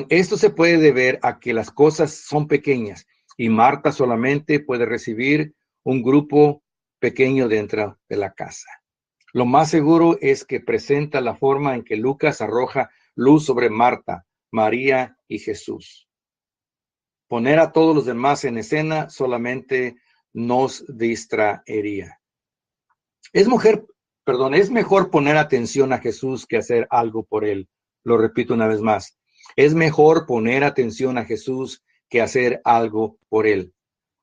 esto se puede deber a que las cosas son pequeñas y Marta solamente puede recibir un grupo pequeño dentro de la casa. Lo más seguro es que presenta la forma en que Lucas arroja luz sobre Marta, María y Jesús. Poner a todos los demás en escena solamente nos distraería. Es mejor poner atención a Jesús que hacer algo por él. Lo repito una vez más. Es mejor poner atención a Jesús que hacer algo por él.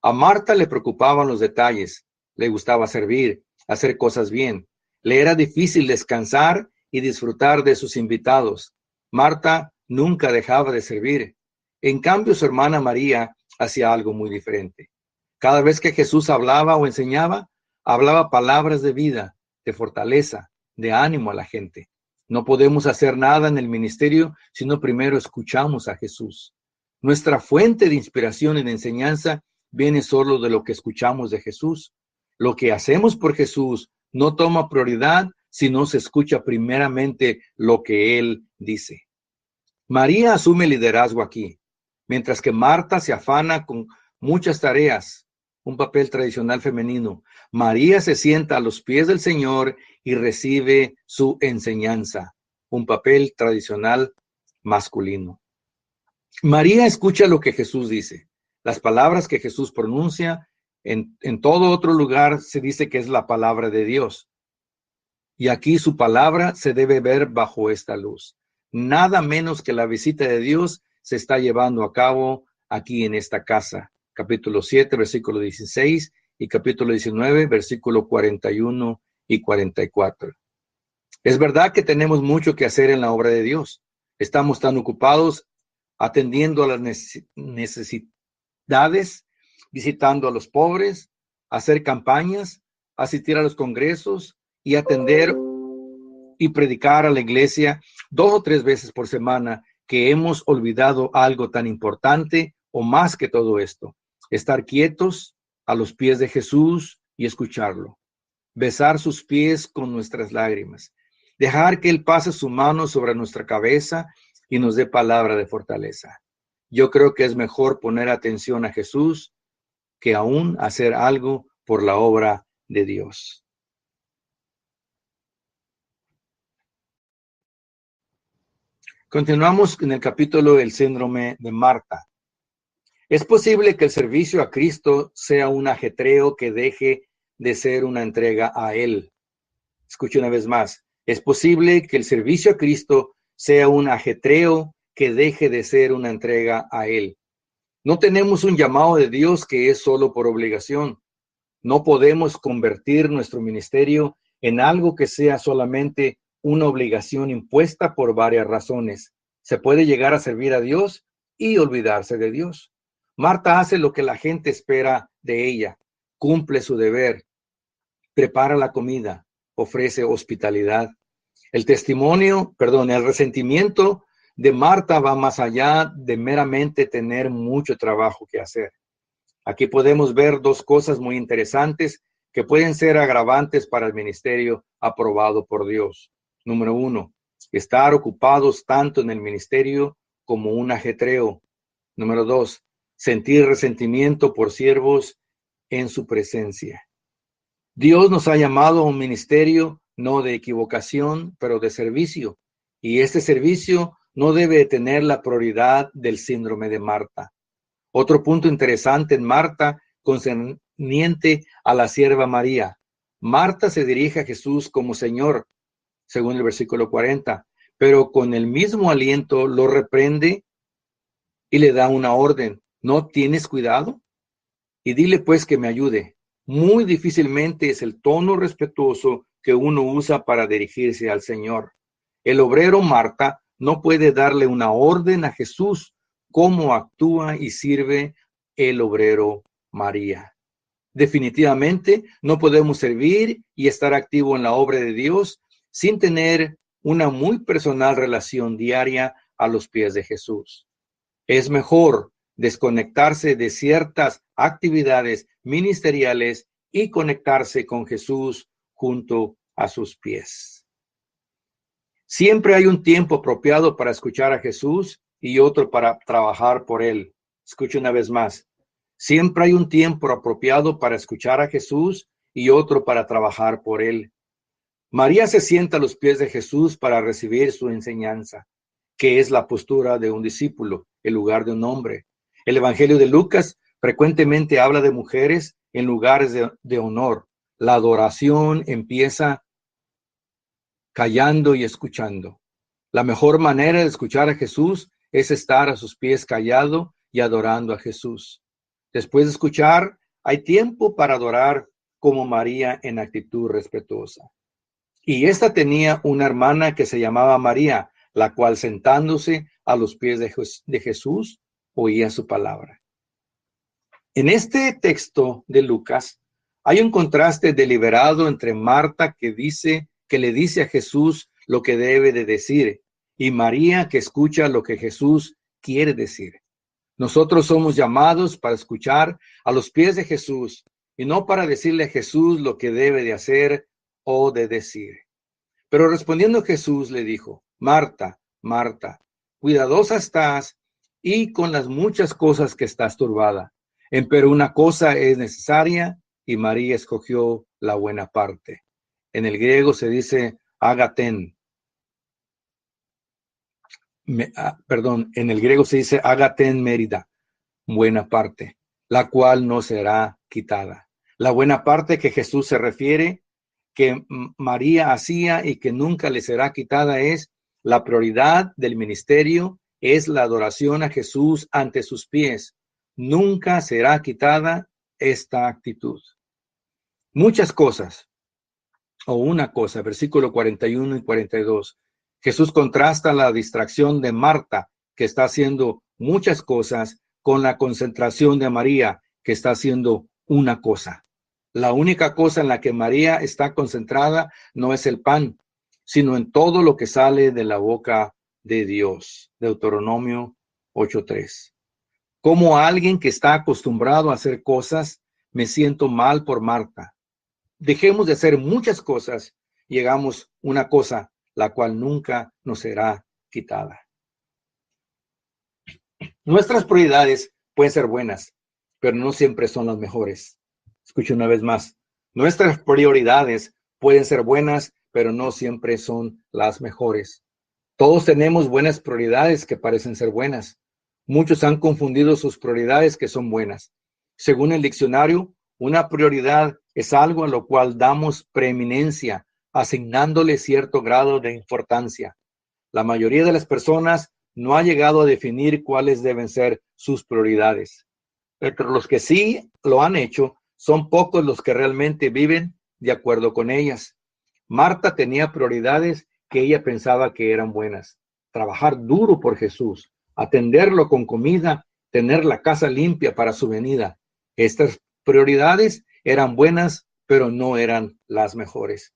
A Marta le preocupaban los detalles. Le gustaba servir, hacer cosas bien. Le era difícil descansar y disfrutar de sus invitados. Marta nunca dejaba de servir. En cambio, su hermana María hacía algo muy diferente. Cada vez que Jesús hablaba o enseñaba, hablaba palabras de vida, de fortaleza, de ánimo a la gente. No podemos hacer nada en el ministerio si no primero escuchamos a Jesús. Nuestra fuente de inspiración y de enseñanza viene solo de lo que escuchamos de Jesús. Lo que hacemos por Jesús no toma prioridad si no se escucha primeramente lo que Él dice. María asume liderazgo aquí, mientras que Marta se afana con muchas tareas, un papel tradicional femenino. María se sienta a los pies del Señor y recibe su enseñanza, un papel tradicional masculino. María escucha lo que Jesús dice. Las palabras que Jesús pronuncia, en todo otro lugar se dice que es la palabra de Dios. Y aquí su palabra se debe ver bajo esta luz. Nada menos que la visita de Dios se está llevando a cabo aquí en esta casa. Capítulo 7, versículo 16 y capítulo 19, versículo 41 y 44. Es verdad que tenemos mucho que hacer en la obra de Dios. Estamos tan ocupados atendiendo a las necesidades, visitando a los pobres, hacer campañas, asistir a los congresos y atender y predicar a la iglesia 2 o 3 veces por semana, que hemos olvidado algo tan importante o más que todo esto: estar quietos a los pies de Jesús y escucharlo, besar sus pies con nuestras lágrimas, dejar que Él pase su mano sobre nuestra cabeza y nos dé palabra de fortaleza. Yo creo que es mejor poner atención a Jesús que aún hacer algo por la obra de Dios. Continuamos en el capítulo El síndrome de Marta. Es posible que el servicio a Cristo sea un ajetreo que deje de ser una entrega a Él. Escuche una vez más. Es posible que el servicio a Cristo sea un ajetreo que deje de ser una entrega a Él. No tenemos un llamado de Dios que es solo por obligación. No podemos convertir nuestro ministerio en algo que sea solamente una obligación impuesta por varias razones. Se puede llegar a servir a Dios y olvidarse de Dios. Marta hace lo que la gente espera de ella, cumple su deber, prepara la comida, ofrece hospitalidad. El resentimiento de Marta va más allá de meramente tener mucho trabajo que hacer. Aquí podemos ver dos cosas muy interesantes que pueden ser agravantes para el ministerio aprobado por Dios. Número 1, estar ocupados tanto en el ministerio como un ajetreo. Número 2, sentir resentimiento por siervos en su presencia. Dios nos ha llamado a un ministerio no de equivocación, pero de servicio. Y este servicio no debe tener la prioridad del síndrome de Marta. Otro punto interesante en Marta concerniente a la sierva María. Marta se dirige a Jesús como Señor, según el versículo 40, pero con el mismo aliento lo reprende y le da una orden. ¿No tienes cuidado? Y dile pues que me ayude. Muy difícilmente es el tono respetuoso que uno usa para dirigirse al Señor. El obrero Marta no puede darle una orden a Jesús cómo actúa y sirve el obrero María. Definitivamente no podemos servir y estar activo en la obra de Dios sin tener una muy personal relación diaria a los pies de Jesús. Es mejor desconectarse de ciertas actividades ministeriales y conectarse con Jesús junto a sus pies. Siempre hay un tiempo apropiado para escuchar a Jesús y otro para trabajar por Él. Escuche una vez más. Siempre hay un tiempo apropiado para escuchar a Jesús y otro para trabajar por Él. María se sienta a los pies de Jesús para recibir su enseñanza, que es la postura de un discípulo, el lugar de un hombre. El Evangelio de Lucas frecuentemente habla de mujeres en lugares de honor. La adoración empieza callando y escuchando. La mejor manera de escuchar a Jesús es estar a sus pies callado y adorando a Jesús. Después de escuchar, hay tiempo para adorar como María en actitud respetuosa. Y esta tenía una hermana que se llamaba María, la cual sentándose a los pies de Jesús, oía su palabra. En este texto de Lucas hay un contraste deliberado entre Marta que le dice a Jesús lo que debe de decir y María que escucha lo que Jesús quiere decir. Nosotros somos llamados para escuchar a los pies de Jesús y no para decirle a Jesús lo que debe de hacer o de decir. Pero respondiendo Jesús le dijo, Marta, Marta, cuidadosa estás y con las muchas cosas que estás turbada. Pero una cosa es necesaria y María escogió la buena parte. En el griego se dice agaten. En el griego se dice agaten mérida, buena parte, la cual no será quitada. La buena parte que Jesús se refiere que María hacía y que nunca le será quitada es la prioridad del ministerio, es la adoración a Jesús ante sus pies. Nunca será quitada esta actitud. Muchas cosas, o una cosa, versículo 41 y 42. Jesús contrasta la distracción de Marta, que está haciendo muchas cosas, con la concentración de María, que está haciendo una cosa. La única cosa en la que María está concentrada no es el pan, sino en todo lo que sale de la boca de Dios. Deuteronomio 8:3. Como alguien que está acostumbrado a hacer cosas, me siento mal por Marta. Dejemos de hacer muchas cosas y hagamos una cosa, la cual nunca nos será quitada. Nuestras prioridades pueden ser buenas, pero no siempre son las mejores. Escuche una vez más. Nuestras prioridades pueden ser buenas, pero no siempre son las mejores. Todos tenemos buenas prioridades que parecen ser buenas. Muchos han confundido sus prioridades que son buenas. Según el diccionario, una prioridad es algo a lo cual damos preeminencia, asignándole cierto grado de importancia. La mayoría de las personas no ha llegado a definir cuáles deben ser sus prioridades. Entre los que sí lo han hecho, son pocos los que realmente viven de acuerdo con ellas. Marta tenía prioridades que ella pensaba que eran buenas. Trabajar duro por Jesús, atenderlo con comida, tener la casa limpia para su venida. Estas prioridades eran buenas, pero no eran las mejores.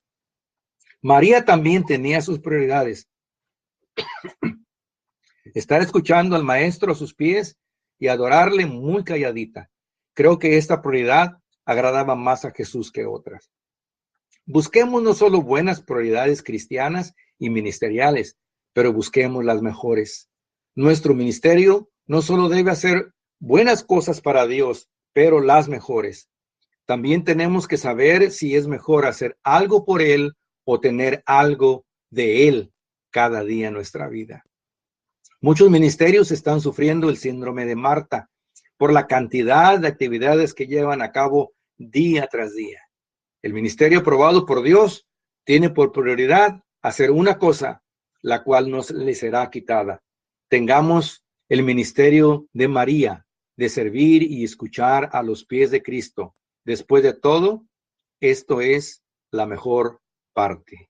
María también tenía sus prioridades. Estar escuchando al maestro a sus pies y adorarle muy calladita. Creo que esta prioridad agradaba más a Jesús que otras. Busquemos no solo buenas prioridades cristianas y ministeriales, pero busquemos las mejores. Nuestro ministerio no solo debe hacer buenas cosas para Dios, pero las mejores. También tenemos que saber si es mejor hacer algo por Él o tener algo de Él cada día en nuestra vida. Muchos ministerios están sufriendo el síndrome de Marta por la cantidad de actividades que llevan a cabo día tras día. El ministerio aprobado por Dios tiene por prioridad hacer una cosa, la cual no le será quitada. Tengamos el ministerio de María, de servir y escuchar a los pies de Cristo. Después de todo, esto es la mejor parte.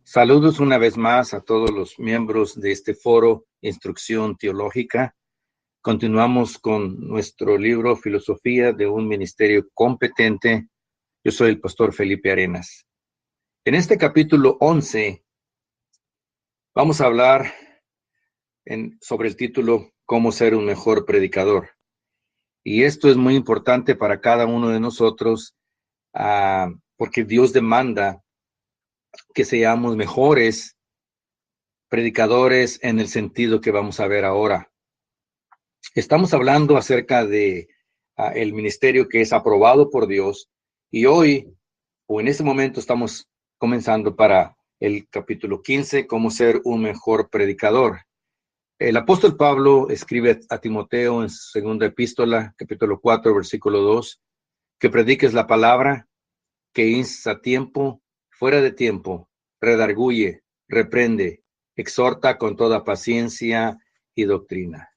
Saludos una vez más a todos los miembros de este foro Instrucción Teológica. Continuamos con nuestro libro Filosofía de un Ministerio Competente. Yo soy el pastor Felipe Arenas. En este capítulo 11 vamos a hablar sobre el título Cómo ser un mejor predicador. Y esto es muy importante para cada uno de nosotros porque Dios demanda que seamos mejores predicadores en el sentido que vamos a ver ahora. Estamos hablando acerca de el ministerio que es aprobado por Dios y hoy, o en este momento, estamos comenzando para el capítulo 15, cómo ser un mejor predicador. El apóstol Pablo escribe a Timoteo en su segunda epístola, capítulo 4, versículo 2, que prediques la palabra, que insta a tiempo, fuera de tiempo, redarguye, reprende, exhorta con toda paciencia y doctrina.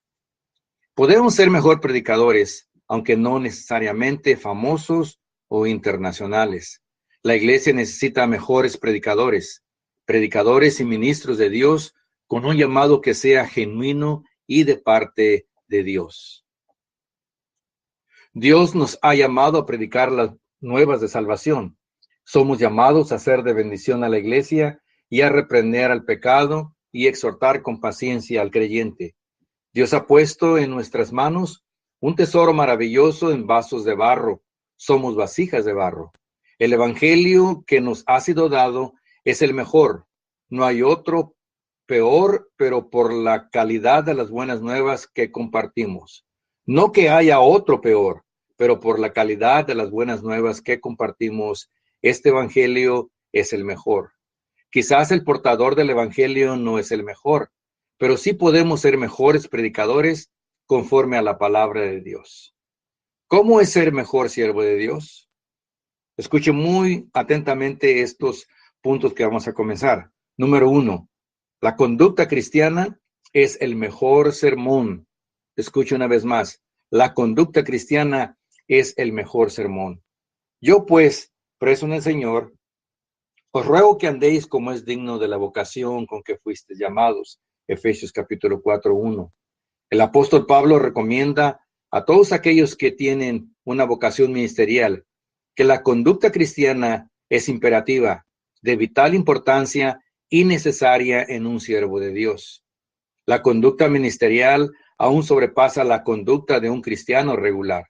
Podemos ser mejor predicadores, aunque no necesariamente famosos o internacionales. La iglesia necesita mejores predicadores, predicadores y ministros de Dios con un llamado que sea genuino y de parte de Dios. Dios nos ha llamado a predicar las nuevas de salvación. Somos llamados a ser de bendición a la iglesia y a reprender al pecado y exhortar con paciencia al creyente. Dios ha puesto en nuestras manos un tesoro maravilloso en vasos de barro. Somos vasijas de barro. El evangelio que nos ha sido dado es el mejor. No hay otro peor, pero por la calidad de las buenas nuevas que compartimos. No que haya otro peor, pero por la calidad de las buenas nuevas que compartimos, este evangelio es el mejor. Quizás el portador del evangelio no es el mejor, pero sí podemos ser mejores predicadores conforme a la palabra de Dios. ¿Cómo es ser mejor siervo de Dios? Escuche muy atentamente estos puntos que vamos a comenzar. Número 1, la conducta cristiana es el mejor sermón. Escuche una vez más, la conducta cristiana es el mejor sermón. Yo pues, preso en el Señor, os ruego que andéis como es digno de la vocación con que fuisteis llamados. Efesios capítulo 4, 1. El apóstol Pablo recomienda a todos aquellos que tienen una vocación ministerial que la conducta cristiana es imperativa, de vital importancia y necesaria en un siervo de Dios. La conducta ministerial aún sobrepasa la conducta de un cristiano regular.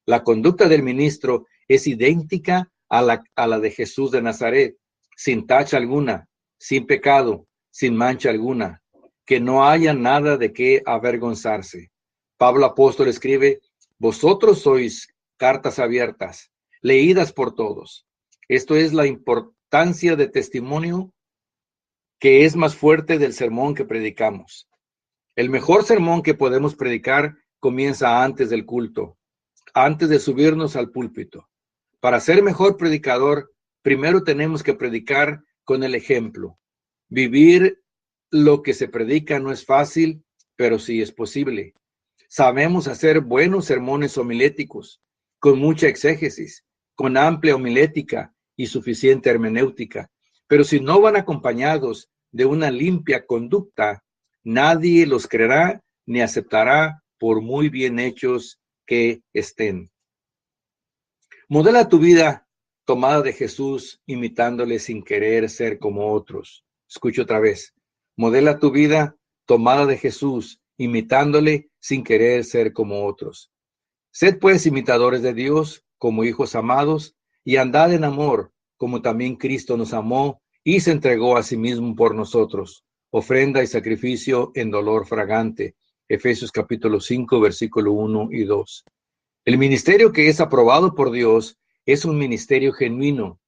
La conducta del ministro es idéntica a la de Jesús de Nazaret, sin tacha alguna, sin pecado, sin mancha alguna, que no haya nada de qué avergonzarse. Pablo apóstol escribe, vosotros sois cartas abiertas, leídas por todos. Esto es la importancia de testimonio que es más fuerte del sermón que predicamos. El mejor sermón que podemos predicar comienza antes del culto, antes de subirnos al púlpito. Para ser mejor predicador, primero tenemos que predicar con el ejemplo. Vivir lo que se predica no es fácil, pero sí es posible. Sabemos hacer buenos sermones homiléticos, con mucha exégesis, con amplia homilética y suficiente hermenéutica. Pero si no van acompañados de una limpia conducta, nadie los creerá ni aceptará por muy bien hechos que estén. Modela tu vida tomada de Jesús, imitándole sin querer ser como otros. Escucho otra vez. Modela tu vida tomada de Jesús, imitándole sin querer ser como otros. Sed pues imitadores de Dios como hijos amados y andad en amor, como también Cristo nos amó y se entregó a sí mismo por nosotros, ofrenda y sacrificio en dolor fragante. Efesios capítulo 5, versículo 1 y 2. El ministerio que es aprobado por Dios es un ministerio genuino,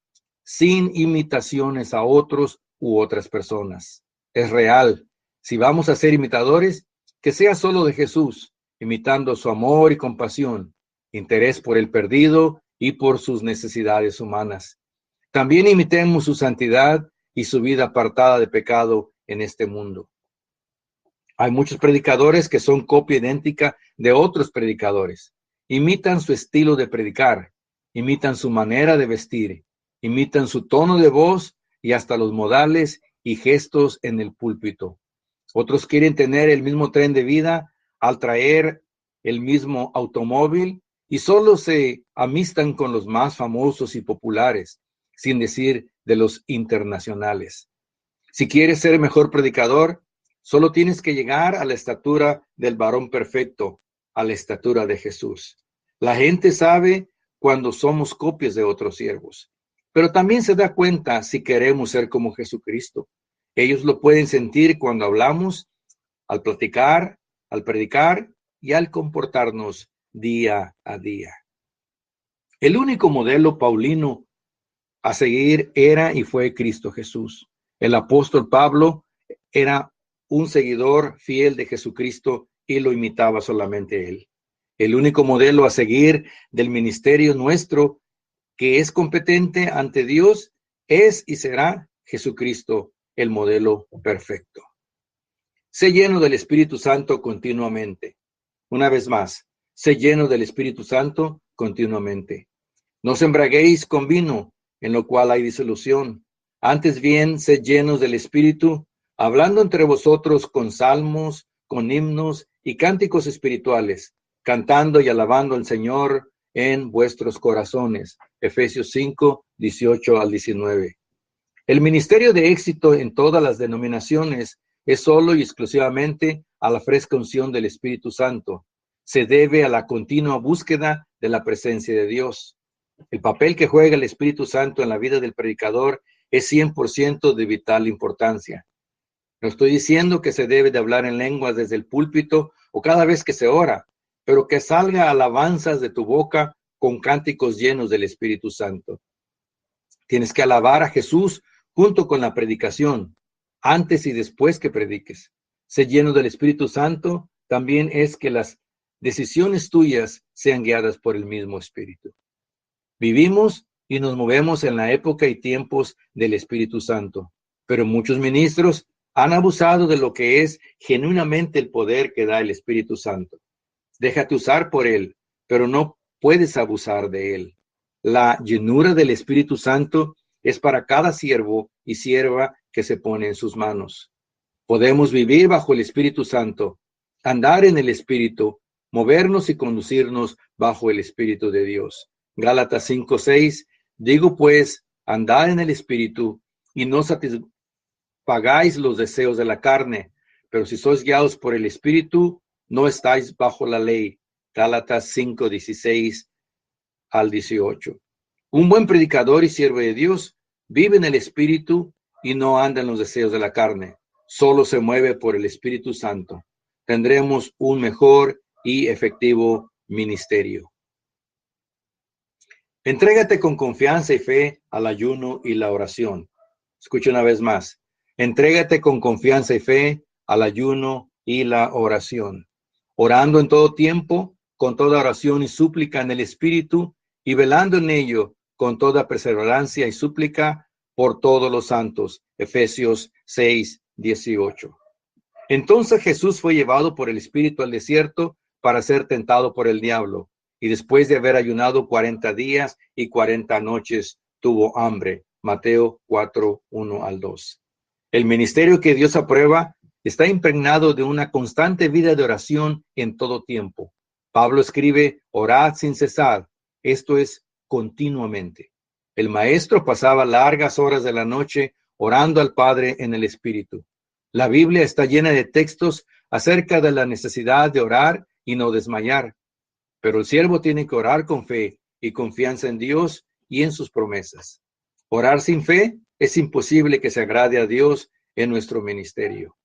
sin imitaciones a otros u otras personas. Es real. Si vamos a ser imitadores, que sea solo de Jesús, imitando su amor y compasión, interés por el perdido y por sus necesidades humanas. También imitemos su santidad y su vida apartada de pecado en este mundo. Hay muchos predicadores que son copia idéntica de otros predicadores. Imitan su estilo de predicar, imitan su manera de vestir, imitan su tono de voz y hasta los modales y gestos en el púlpito. Otros quieren tener el mismo tren de vida al traer el mismo automóvil y solo se amistan con los más famosos y populares, sin decir de los internacionales. Si quieres ser mejor predicador, solo tienes que llegar a la estatura del varón perfecto, a la estatura de Jesús. La gente sabe cuando somos copias de otros siervos, pero también se da cuenta si queremos ser como Jesucristo. Ellos lo pueden sentir cuando hablamos, al platicar, al predicar y al comportarnos día a día. El único modelo paulino a seguir era y fue Cristo Jesús. El apóstol Pablo era un seguidor fiel de Jesucristo y lo imitaba solamente él. El único modelo a seguir del ministerio nuestro que es competente ante Dios es y será Jesucristo, el modelo perfecto. Sé lleno del Espíritu Santo continuamente. Una vez más, sé lleno del Espíritu Santo continuamente. No os embriaguéis con vino, en lo cual hay disolución. Antes bien, sed llenos del Espíritu, hablando entre vosotros con salmos, con himnos y cánticos espirituales, cantando y alabando al Señor en vuestros corazones. Efesios 5, 18 al 19. El ministerio de éxito en todas las denominaciones es solo y exclusivamente a la fresca unción del Espíritu Santo. Se debe a la continua búsqueda de la presencia de Dios. El papel que juega el Espíritu Santo en la vida del predicador es 100% de vital importancia. No estoy diciendo que se debe de hablar en lenguas desde el púlpito o cada vez que se ora, pero que salga alabanzas de tu boca con cánticos llenos del Espíritu Santo. Tienes que alabar a Jesús junto con la predicación, antes y después que prediques. Ser lleno del Espíritu Santo también es que las decisiones tuyas sean guiadas por el mismo Espíritu. Vivimos y nos movemos en la época y tiempos del Espíritu Santo, pero muchos ministros han abusado de lo que es genuinamente el poder que da el Espíritu Santo. Déjate usar por él, pero no puedes abusar de él. La llenura del Espíritu Santo es para cada siervo y sierva que se pone en sus manos. Podemos vivir bajo el Espíritu Santo, andar en el Espíritu, movernos y conducirnos bajo el Espíritu de Dios. Gálatas 5:6, digo pues, andad en el Espíritu y no satisfagáis los deseos de la carne, pero si sois guiados por el Espíritu, no estáis bajo la ley. Gálatas 5:16 al 18. Un buen predicador y siervo de Dios vive en el Espíritu y no anda en los deseos de la carne. Solo se mueve por el Espíritu Santo. Tendremos un mejor y efectivo ministerio. Entrégate con confianza y fe al ayuno y la oración. Escucha una vez más. Entrégate con confianza y fe al ayuno y la oración. Orando en todo tiempo, con toda oración y súplica en el Espíritu, y velando en ello con toda perseverancia y súplica por todos los santos. Efesios 6:18. Entonces Jesús fue llevado por el Espíritu al desierto para ser tentado por el diablo, y después de haber ayunado 40 días y 40 noches, tuvo hambre. Mateo 4:1-2. El ministerio que Dios aprueba está impregnado de una constante vida de oración en todo tiempo. Pablo escribe: orad sin cesar, esto es, continuamente. El maestro pasaba largas horas de la noche orando al Padre en el Espíritu. La Biblia está llena de textos acerca de la necesidad de orar y no desmayar, pero el siervo tiene que orar con fe y confianza en Dios y en sus promesas. Orar sin fe es imposible que se agrade a Dios en nuestro ministerio.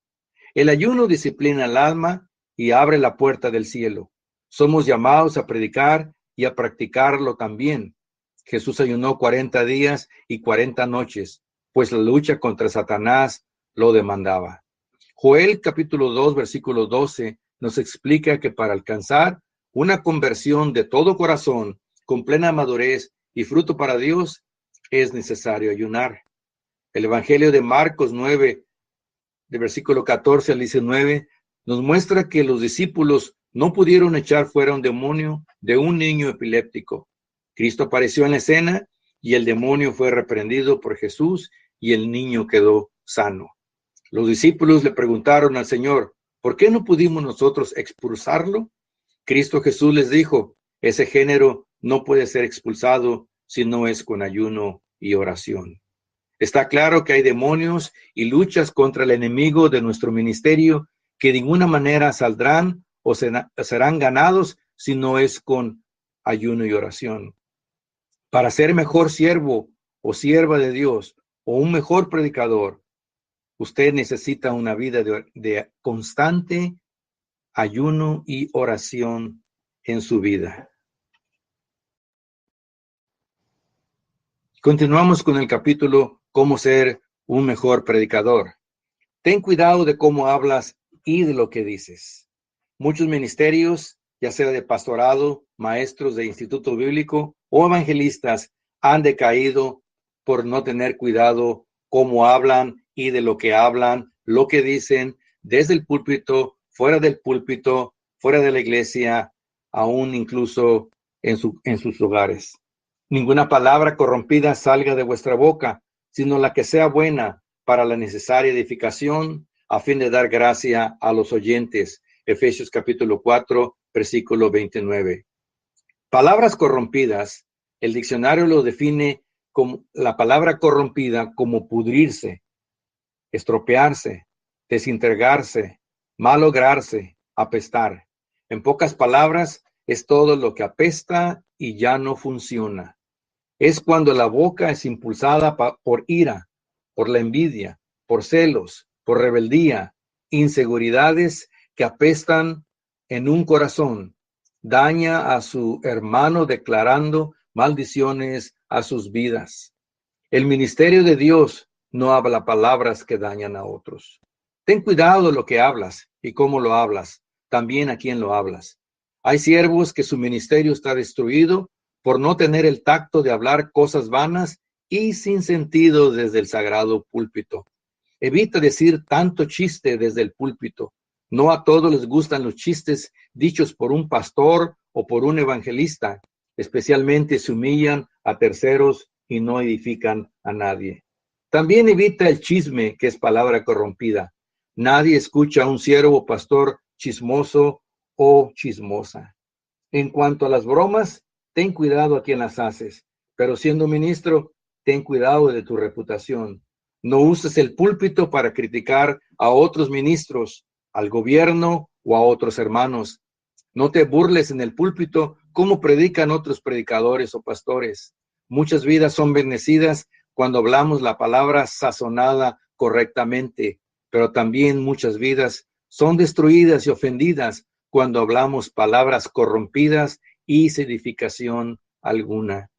El ayuno disciplina el alma y abre la puerta del cielo. Somos llamados a predicar y a practicarlo también. Jesús ayunó 40 días y 40 noches, pues la lucha contra Satanás lo demandaba. Joel capítulo 2, versículo 12 nos explica que para alcanzar una conversión de todo corazón, con plena madurez y fruto para Dios, es necesario ayunar. El Evangelio de Marcos 9, de versículo 14 al 19, nos muestra que los discípulos no pudieron echar fuera un demonio de un niño epiléptico. Cristo apareció en la escena y el demonio fue reprendido por Jesús y el niño quedó sano. Los discípulos le preguntaron al Señor: ¿por qué no pudimos nosotros expulsarlo? Cristo Jesús les dijo: ese género no puede ser expulsado si no es con ayuno y oración. Está claro que hay demonios y luchas contra el enemigo de nuestro ministerio que de ninguna manera saldrán o serán ganados si no es con ayuno y oración. Para ser mejor siervo o sierva de Dios o un mejor predicador, usted necesita una vida de constante ayuno y oración en su vida. Continuamos con el capítulo Cómo ser un mejor predicador. Ten cuidado de cómo hablas y de lo que dices. Muchos ministerios, ya sea de pastorado, maestros de instituto bíblico o evangelistas, han decaído por no tener cuidado cómo hablan y de lo que hablan, lo que dicen, desde el púlpito, fuera del púlpito, fuera de la iglesia, aún incluso en sus hogares. Ninguna palabra corrompida salga de vuestra boca, sino la que sea buena para la necesaria edificación, a fin de dar gracia a los oyentes. Efesios capítulo 4, versículo 29. Palabras corrompidas, el diccionario lo define como la palabra corrompida como pudrirse, estropearse, desintegrarse, malograrse, apestar. En pocas palabras, es todo lo que apesta y ya no funciona. Es cuando la boca es impulsada por ira, por la envidia, por celos, por rebeldía, inseguridades que apestan en un corazón. Daña a su hermano declarando maldiciones a sus vidas. El ministerio de Dios no habla palabras que dañan a otros. Ten cuidado de lo que hablas y cómo lo hablas, también a quién lo hablas. Hay siervos que su ministerio está destruido por no tener el tacto de hablar cosas vanas y sin sentido desde el sagrado púlpito. Evita decir tanto chiste desde el púlpito. No a todos les gustan los chistes dichos por un pastor o por un evangelista, especialmente si humillan a terceros y no edifican a nadie. También evita el chisme, que es palabra corrompida. Nadie escucha a un siervo o pastor chismoso o chismosa. En cuanto a las bromas, ten cuidado a quien las haces, pero siendo ministro, ten cuidado de tu reputación. No uses el púlpito para criticar a otros ministros, al gobierno o a otros hermanos. No te burles en el púlpito como predican otros predicadores o pastores. Muchas vidas son bendecidas cuando hablamos la palabra sazonada correctamente, pero también muchas vidas son destruidas y ofendidas cuando hablamos palabras corrompidas y sin edificación alguna.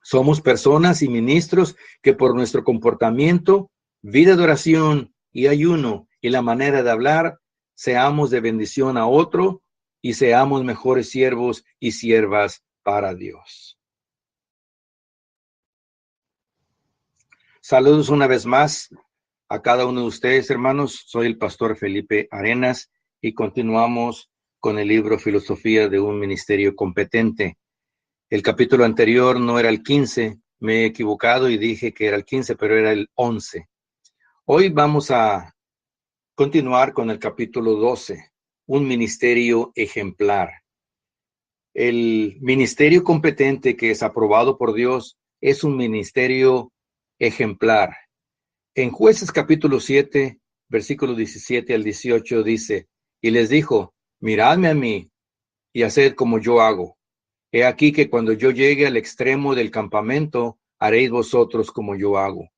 Somos personas y ministros que por nuestro comportamiento, vida de oración y ayuno y la manera de hablar, seamos de bendición a otro y seamos mejores siervos y siervas para Dios. Saludos una vez más a cada uno de ustedes, hermanos. Soy el pastor Felipe Arenas y continuamos con el libro Filosofía de un Ministerio Competente. El capítulo anterior no era el 15, me he equivocado y dije que era el 15, pero era el 11. Hoy vamos a continuar con el capítulo 12, un ministerio ejemplar. El ministerio competente que es aprobado por Dios es un ministerio ejemplar. En Jueces capítulo 7, versículos 17 al 18 dice, y les dijo, miradme a mí y haced como yo hago. He aquí que cuando yo llegue al extremo del campamento, haréis vosotros como yo hago.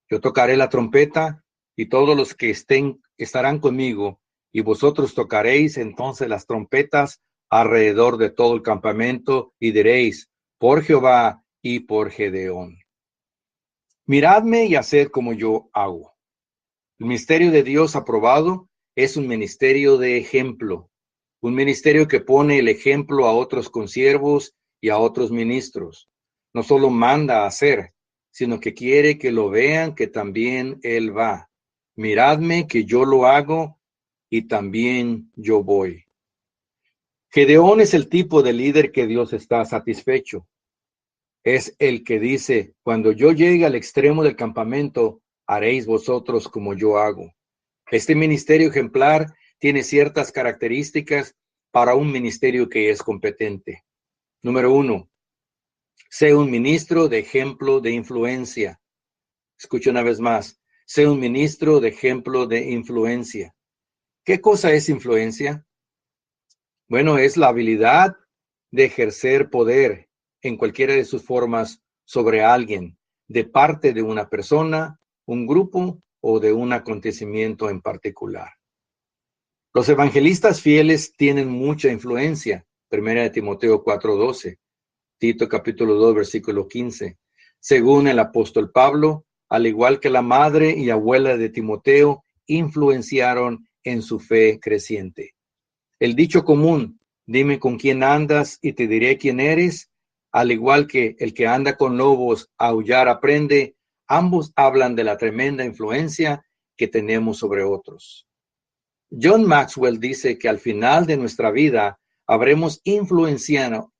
Yo tocaré la trompeta y todos los que estarán conmigo, y vosotros tocaréis entonces las trompetas alrededor de todo el campamento y diréis, por Jehová y por Gedeón. Miradme y haced como yo hago. El ministerio de Dios aprobado es un ministerio de ejemplo, un ministerio que pone el ejemplo a otros consiervos y a otros ministros. No solo manda a hacer, sino que quiere que lo vean que también Él va. Miradme que yo lo hago y también yo voy. Gedeón es el tipo de líder que Dios está satisfecho. Es el que dice, cuando yo llegue al extremo del campamento, haréis vosotros como yo hago. Este ministerio ejemplar tiene ciertas características para un ministerio que es competente. Número 1, sé un ministro de ejemplo de influencia. Escucha una vez más, sé un ministro de ejemplo de influencia. ¿Qué cosa es influencia? Bueno, es la habilidad de ejercer poder en cualquiera de sus formas sobre alguien, de parte de una persona, un grupo o de un acontecimiento en particular. Los evangelistas fieles tienen mucha influencia. 1 Timoteo 4:12, Tito capítulo 2, versículo 15. Según el apóstol Pablo, al igual que la madre y abuela de Timoteo, influenciaron en su fe creciente. El dicho común, dime con quién andas y te diré quién eres, al igual que el que anda con lobos a aullar aprende, ambos hablan de la tremenda influencia que tenemos sobre otros. John Maxwell dice que al final de nuestra vida habremos influenciado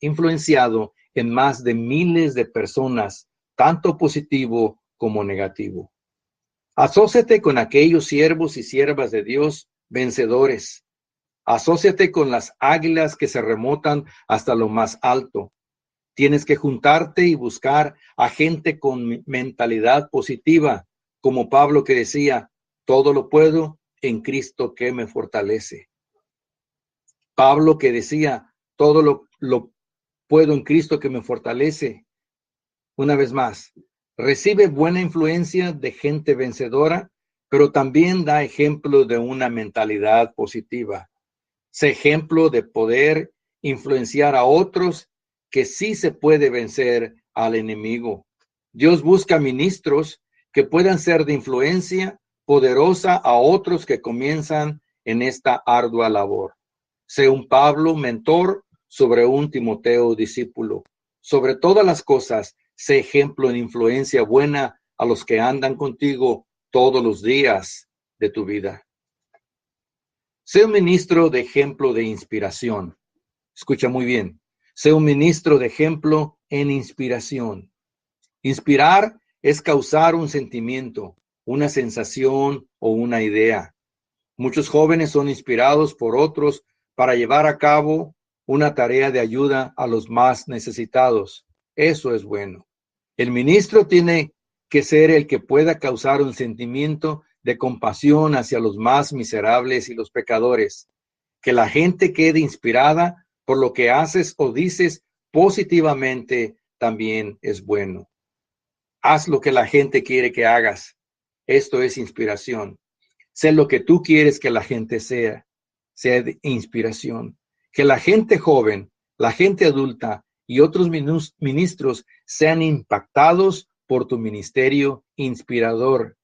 en más de miles de personas, tanto positivo como negativo. Asóciate con aquellos siervos y siervas de Dios vencedores. Asóciate con las águilas que se remontan hasta lo más alto. Tienes que juntarte y buscar a gente con mentalidad positiva, como Pablo que decía, todo lo puedo en Cristo que me fortalece. Pablo que decía, todo lo puedo en Cristo que me fortalece. Una vez más, recibe buena influencia de gente vencedora, pero también da ejemplo de una mentalidad positiva. Sé ejemplo de poder influenciar a otros que sí se puede vencer al enemigo. Dios busca ministros que puedan ser de influencia poderosa a otros que comienzan en esta ardua labor. Sé un Pablo mentor sobre un Timoteo discípulo. Sobre todas las cosas, sé ejemplo en influencia buena a los que andan contigo todos los días de tu vida. Sé un ministro de ejemplo de inspiración. Escucha muy bien. Sé un ministro de ejemplo en inspiración. Inspirar es causar un sentimiento, una sensación o una idea. Muchos jóvenes son inspirados por otros para llevar a cabo una tarea de ayuda a los más necesitados. Eso es bueno. El ministro tiene que ser el que pueda causar un sentimiento de compasión hacia los más miserables y los pecadores. Que la gente quede inspirada por lo que haces o dices positivamente también es bueno. Haz lo que la gente quiere que hagas. Esto es inspiración. Sé lo que tú quieres que la gente sea de inspiración. Que la gente joven, la gente adulta y otros ministros sean impactados por tu ministerio inspirador.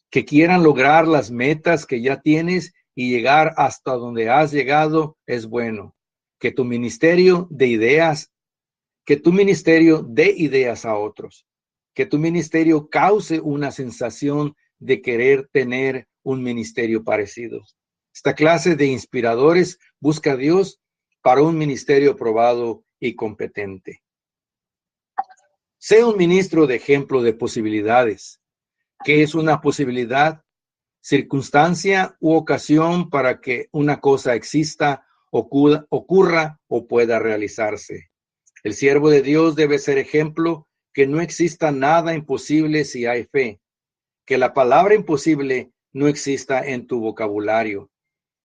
Que quieran lograr las metas que ya tienes y llegar hasta donde has llegado es bueno. Que tu ministerio dé ideas a otros. que tu ministerio cause una sensación de querer tener un ministerio parecido. Esta clase de inspiradores busca a Dios para un ministerio probado y competente. Sea un ministro de ejemplo de posibilidades. ¿Qué es una posibilidad? Circunstancia u ocasión para que una cosa exista, ocurra o pueda realizarse. El siervo de Dios debe ser ejemplo que no exista nada imposible si hay fe, que la palabra imposible no exista en tu vocabulario,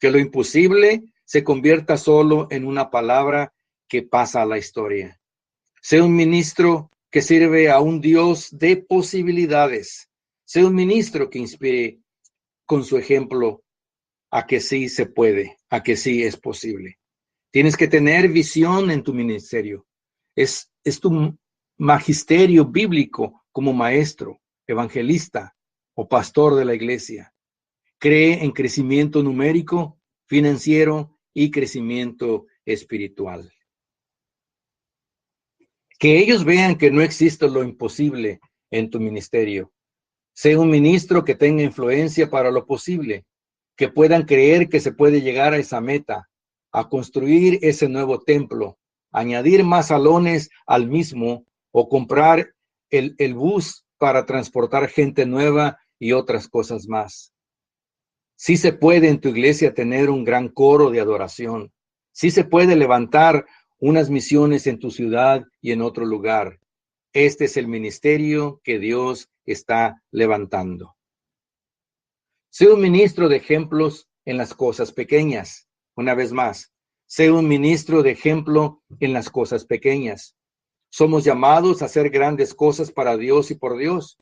que lo imposible se convierta solo en una palabra que pasa a la historia. Sé un ministro que sirve a un Dios de posibilidades. Sé un ministro que inspire con su ejemplo a que sí se puede, a que sí es posible. Tienes que tener visión en tu ministerio. Es tu magisterio bíblico como maestro, evangelista o pastor de la iglesia. Cree en crecimiento numérico, financiero y crecimiento espiritual. Que ellos vean que no existe lo imposible en tu ministerio. Sé un ministro que tenga influencia para lo posible, que puedan creer que se puede llegar a esa meta, a construir ese nuevo templo, añadir más salones al mismo o comprar el bus para transportar gente nueva y otras cosas más. Sí se puede en tu iglesia tener un gran coro de adoración. Sí se puede levantar unas misiones en tu ciudad y en otro lugar. Este es el ministerio que Dios está levantando. Sé un ministro de ejemplos en las cosas pequeñas. Una vez más, sé un ministro de ejemplo en las cosas pequeñas. Somos llamados a hacer grandes cosas para Dios y por Dios.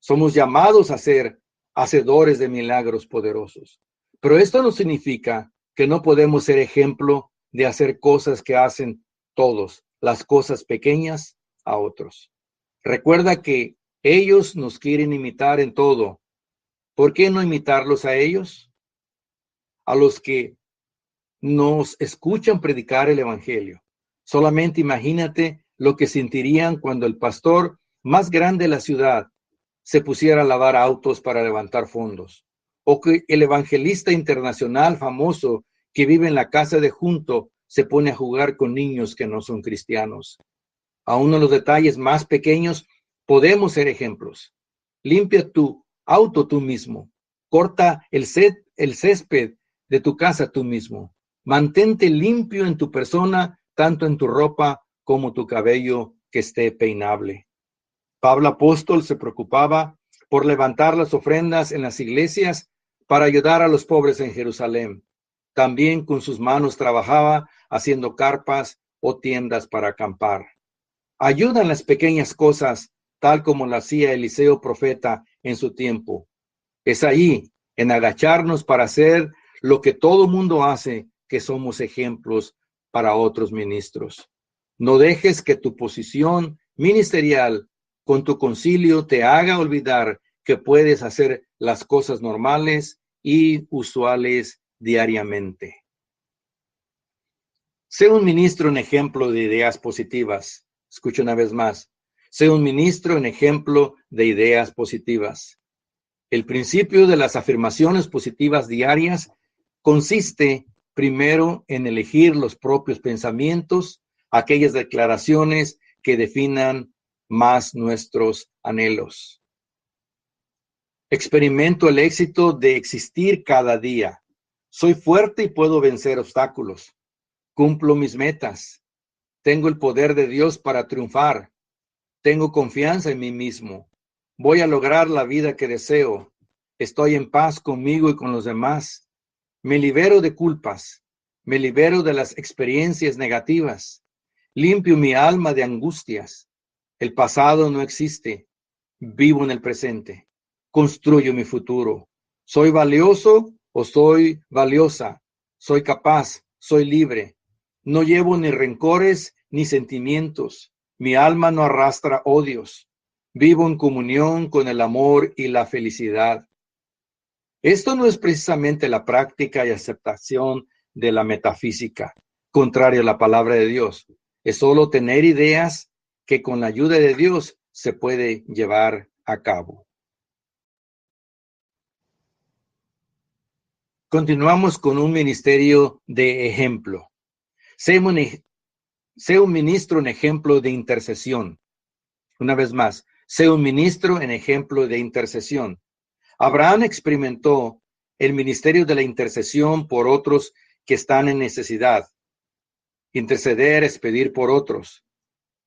Somos llamados a ser hacedores de milagros poderosos. Pero esto no significa que no podemos ser ejemplo de hacer cosas que hacen todos, las cosas pequeñas a otros. Recuerda que ellos nos quieren imitar en todo. ¿Por qué no imitarlos a ellos? A los que nos escuchan predicar el evangelio. Solamente imagínate lo que sentirían cuando el pastor más grande de la ciudad se pusiera a lavar autos para levantar fondos, o que el evangelista internacional famoso que vive en la casa de junto se pone a jugar con niños que no son cristianos. Aún en los detalles más pequeños podemos ser ejemplos. Limpia tu auto tú mismo. Corta el césped de tu casa tú mismo. Mantente limpio en tu persona, tanto en tu ropa como tu cabello que esté peinable. Pablo apóstol se preocupaba por levantar las ofrendas en las iglesias para ayudar a los pobres en Jerusalén. También con sus manos trabajaba haciendo carpas o tiendas para acampar. Ayuda en las pequeñas cosas, tal como lo hacía Eliseo profeta en su tiempo. Es ahí, en agacharnos para hacer lo que todo mundo hace, que somos ejemplos para otros ministros. No dejes que tu posición ministerial con tu concilio te haga olvidar que puedes hacer las cosas normales y usuales diariamente. Sé un ministro en ejemplo de ideas positivas. Escucha una vez más. Sé un ministro en ejemplo de ideas positivas. El principio de las afirmaciones positivas diarias consiste primero en elegir los propios pensamientos, aquellas declaraciones que definan más nuestros anhelos. Experimento el éxito de existir cada día. Soy fuerte y puedo vencer obstáculos. Cumplo mis metas. Tengo el poder de Dios para triunfar. Tengo confianza en mí mismo. Voy a lograr la vida que deseo. Estoy en paz conmigo y con los demás. Me libero de culpas. Me libero de las experiencias negativas. Limpio mi alma de angustias. El pasado no existe. Vivo en el presente. Construyo mi futuro. ¿Soy valioso o soy valiosa? Soy capaz. Soy libre. No llevo ni rencores ni sentimientos. Mi alma no arrastra odios. Vivo en comunión con el amor y la felicidad. Esto no es precisamente la práctica y aceptación de la metafísica, contrario a la palabra de Dios. Es solo tener ideas que con la ayuda de Dios se puede llevar a cabo. Continuamos con un ministerio de ejemplo. Sé un ministro en ejemplo de intercesión. Una vez más, sé un ministro en ejemplo de intercesión. Abraham experimentó el ministerio de la intercesión por otros que están en necesidad. Interceder es pedir por otros.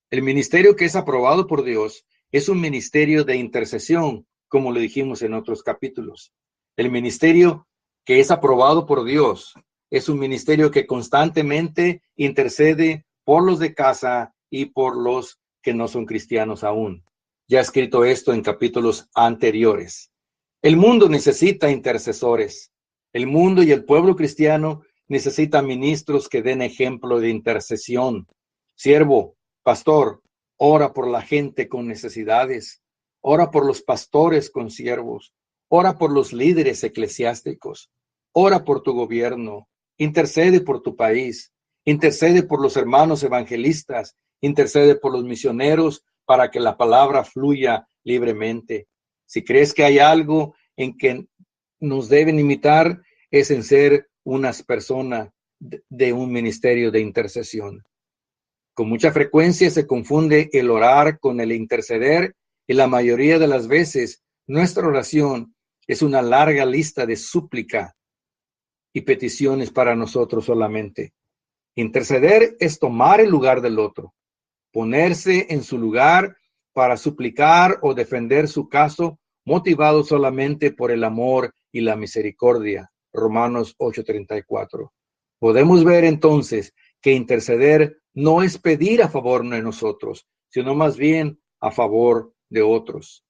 El ministerio que es aprobado por Dios es un ministerio de intercesión, como lo dijimos en otros capítulos. El ministerio que es aprobado por Dios es un ministerio que constantemente intercede por los de casa y por los que no son cristianos aún. Ya he escrito esto en capítulos anteriores. El mundo necesita intercesores. El mundo y el pueblo cristiano necesitan ministros que den ejemplo de intercesión. Siervo, pastor, ora por la gente con necesidades. Ora por los pastores con siervos. Ora por los líderes eclesiásticos. Ora por tu gobierno. Intercede por tu país. Intercede por los hermanos evangelistas. Intercede por los misioneros para que la palabra fluya libremente. Si crees que hay algo en que nos deben imitar, es en ser unas personas de un ministerio de intercesión. Con mucha frecuencia se confunde el orar con el interceder y la mayoría de las veces nuestra oración es una larga lista de súplica y peticiones para nosotros solamente. Interceder es tomar el lugar del otro, ponerse en su lugar para suplicar o defender su caso, motivado solamente por el amor y la misericordia. Romanos 8:34. Podemos ver entonces que interceder no es pedir a favor de nosotros, sino más bien a favor de otros.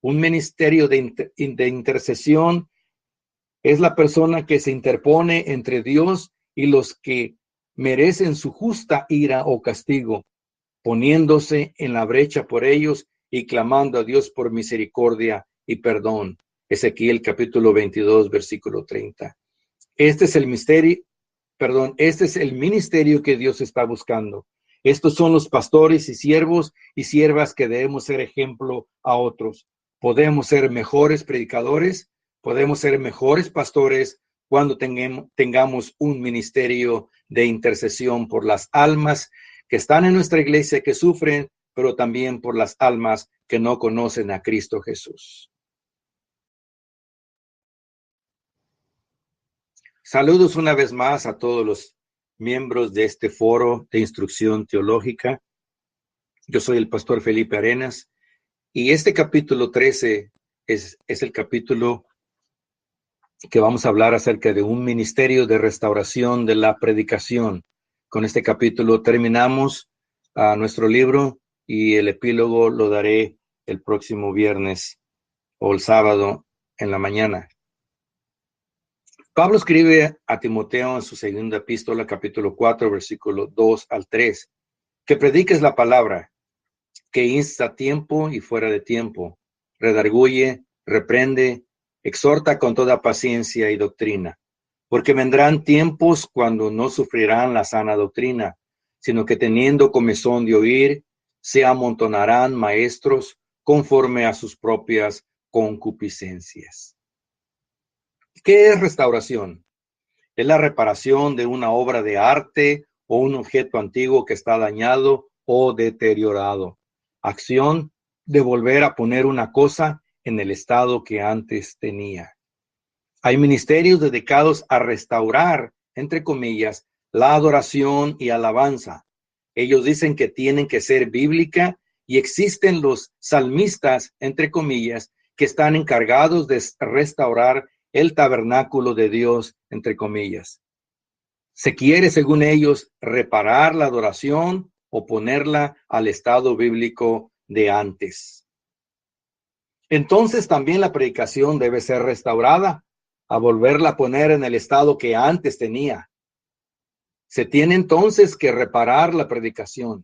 Un ministerio de intercesión es la persona que se interpone entre Dios y los que merecen su justa ira o castigo, poniéndose en la brecha por ellos y clamando a Dios por misericordia y perdón. Ezequiel capítulo 22, versículo 30. Este es el ministerio que Dios está buscando. Estos son los pastores y siervos y siervas que debemos ser ejemplo a otros. Podemos ser mejores predicadores, podemos ser mejores pastores cuando tengamos un ministerio de intercesión por las almas que están en nuestra iglesia, que sufren, pero también por las almas que no conocen a Cristo Jesús. Saludos una vez más a todos los miembros de este foro de instrucción teológica. Yo soy el pastor Felipe Arenas y este capítulo 13 es el capítulo que vamos a hablar acerca de un ministerio de restauración de la predicación. Con este capítulo terminamos nuestro libro y el epílogo lo daré el próximo viernes o el sábado en la mañana. Pablo escribe a Timoteo en su segunda epístola, capítulo 4, versículo 2 al 3, que prediques la palabra, que insta a tiempo y fuera de tiempo, redarguye, reprende, exhorta con toda paciencia y doctrina, porque vendrán tiempos cuando no sufrirán la sana doctrina, sino que teniendo comezón de oír, se amontonarán maestros conforme a sus propias concupiscencias. ¿Qué es restauración? Es la reparación de una obra de arte o un objeto antiguo que está dañado o deteriorado. Acción de volver a poner una cosa en el estado que antes tenía. Hay ministerios dedicados a restaurar, entre comillas, la adoración y alabanza. Ellos dicen que tienen que ser bíblica y existen los salmistas, entre comillas, que están encargados de restaurar el tabernáculo de Dios, entre comillas. Se quiere, según ellos, reparar la adoración o ponerla al estado bíblico de antes. Entonces también la predicación debe ser restaurada, a volverla a poner en el estado que antes tenía. Se tiene entonces que reparar la predicación,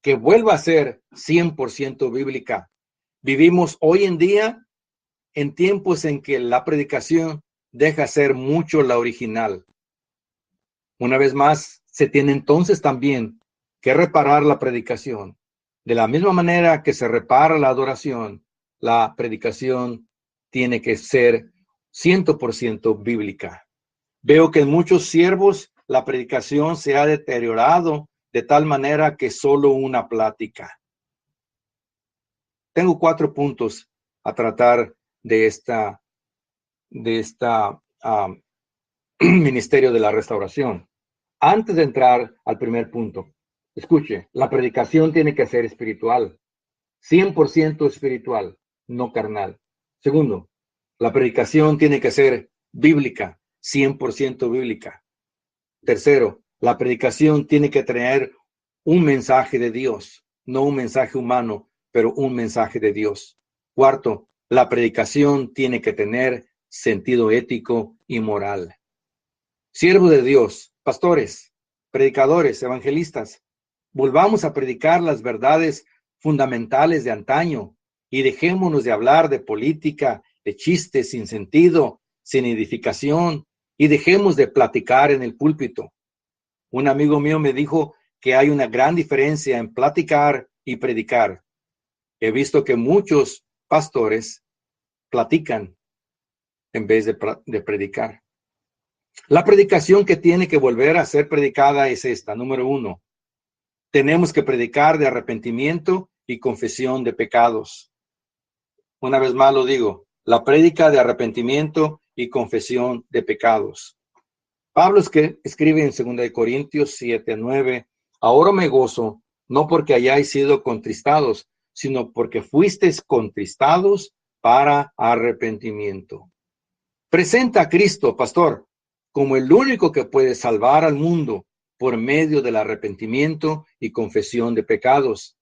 que vuelva a ser 100% bíblica. Vivimos hoy en día en tiempos en que la predicación deja ser mucho la original. Una vez más, se tiene entonces también que reparar la predicación, De la misma manera que se repara la adoración, la predicación tiene que ser 100% bíblica. Veo que en muchos siervos la predicación se ha deteriorado de tal manera que solo una plática. Tengo 4 puntos a tratar de esta ministerio de la restauración. Antes de entrar al primer punto, escuche, la predicación tiene que ser espiritual, 100% espiritual, no carnal. Segundo, la predicación tiene que ser bíblica, 100% bíblica. Tercero, la predicación tiene que traer un mensaje de Dios, no un mensaje humano, pero un mensaje de Dios. Cuarto, la predicación tiene que tener sentido ético y moral. Siervo de Dios, pastores, predicadores, evangelistas, volvamos a predicar las verdades fundamentales de antaño y dejémonos de hablar de política, de chistes sin sentido, sin edificación, y dejemos de platicar en el púlpito. Un amigo mío me dijo que hay una gran diferencia en platicar y predicar. He visto que muchos pastores platican en vez de predicar. La predicación que tiene que volver a ser predicada es esta. Número 1, tenemos que predicar de arrepentimiento y confesión de pecados. Una vez más lo digo, la prédica de arrepentimiento y confesión de pecados. Pablo escribe en 2 Corintios 7:9, ahora me gozo, no porque hayáis sido contristados, sino porque fuisteis contristados para arrepentimiento. Presenta a Cristo, pastor, como el único que puede salvar al mundo por medio del arrepentimiento y confesión de pecados.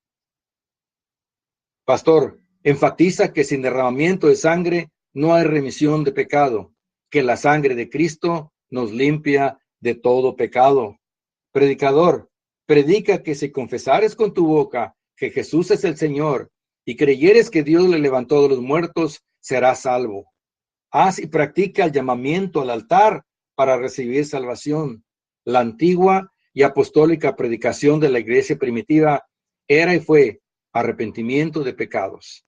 Pastor, enfatiza que sin derramamiento de sangre no hay remisión de pecado, que la sangre de Cristo nos limpia de todo pecado. Predicador, predica que si confesares con tu boca que Jesús es el Señor y creyeres que Dios le levantó de los muertos, serás salvo. Haz y practica el llamamiento al altar para recibir salvación. La antigua y apostólica predicación de la iglesia primitiva era y fue arrepentimiento de pecados.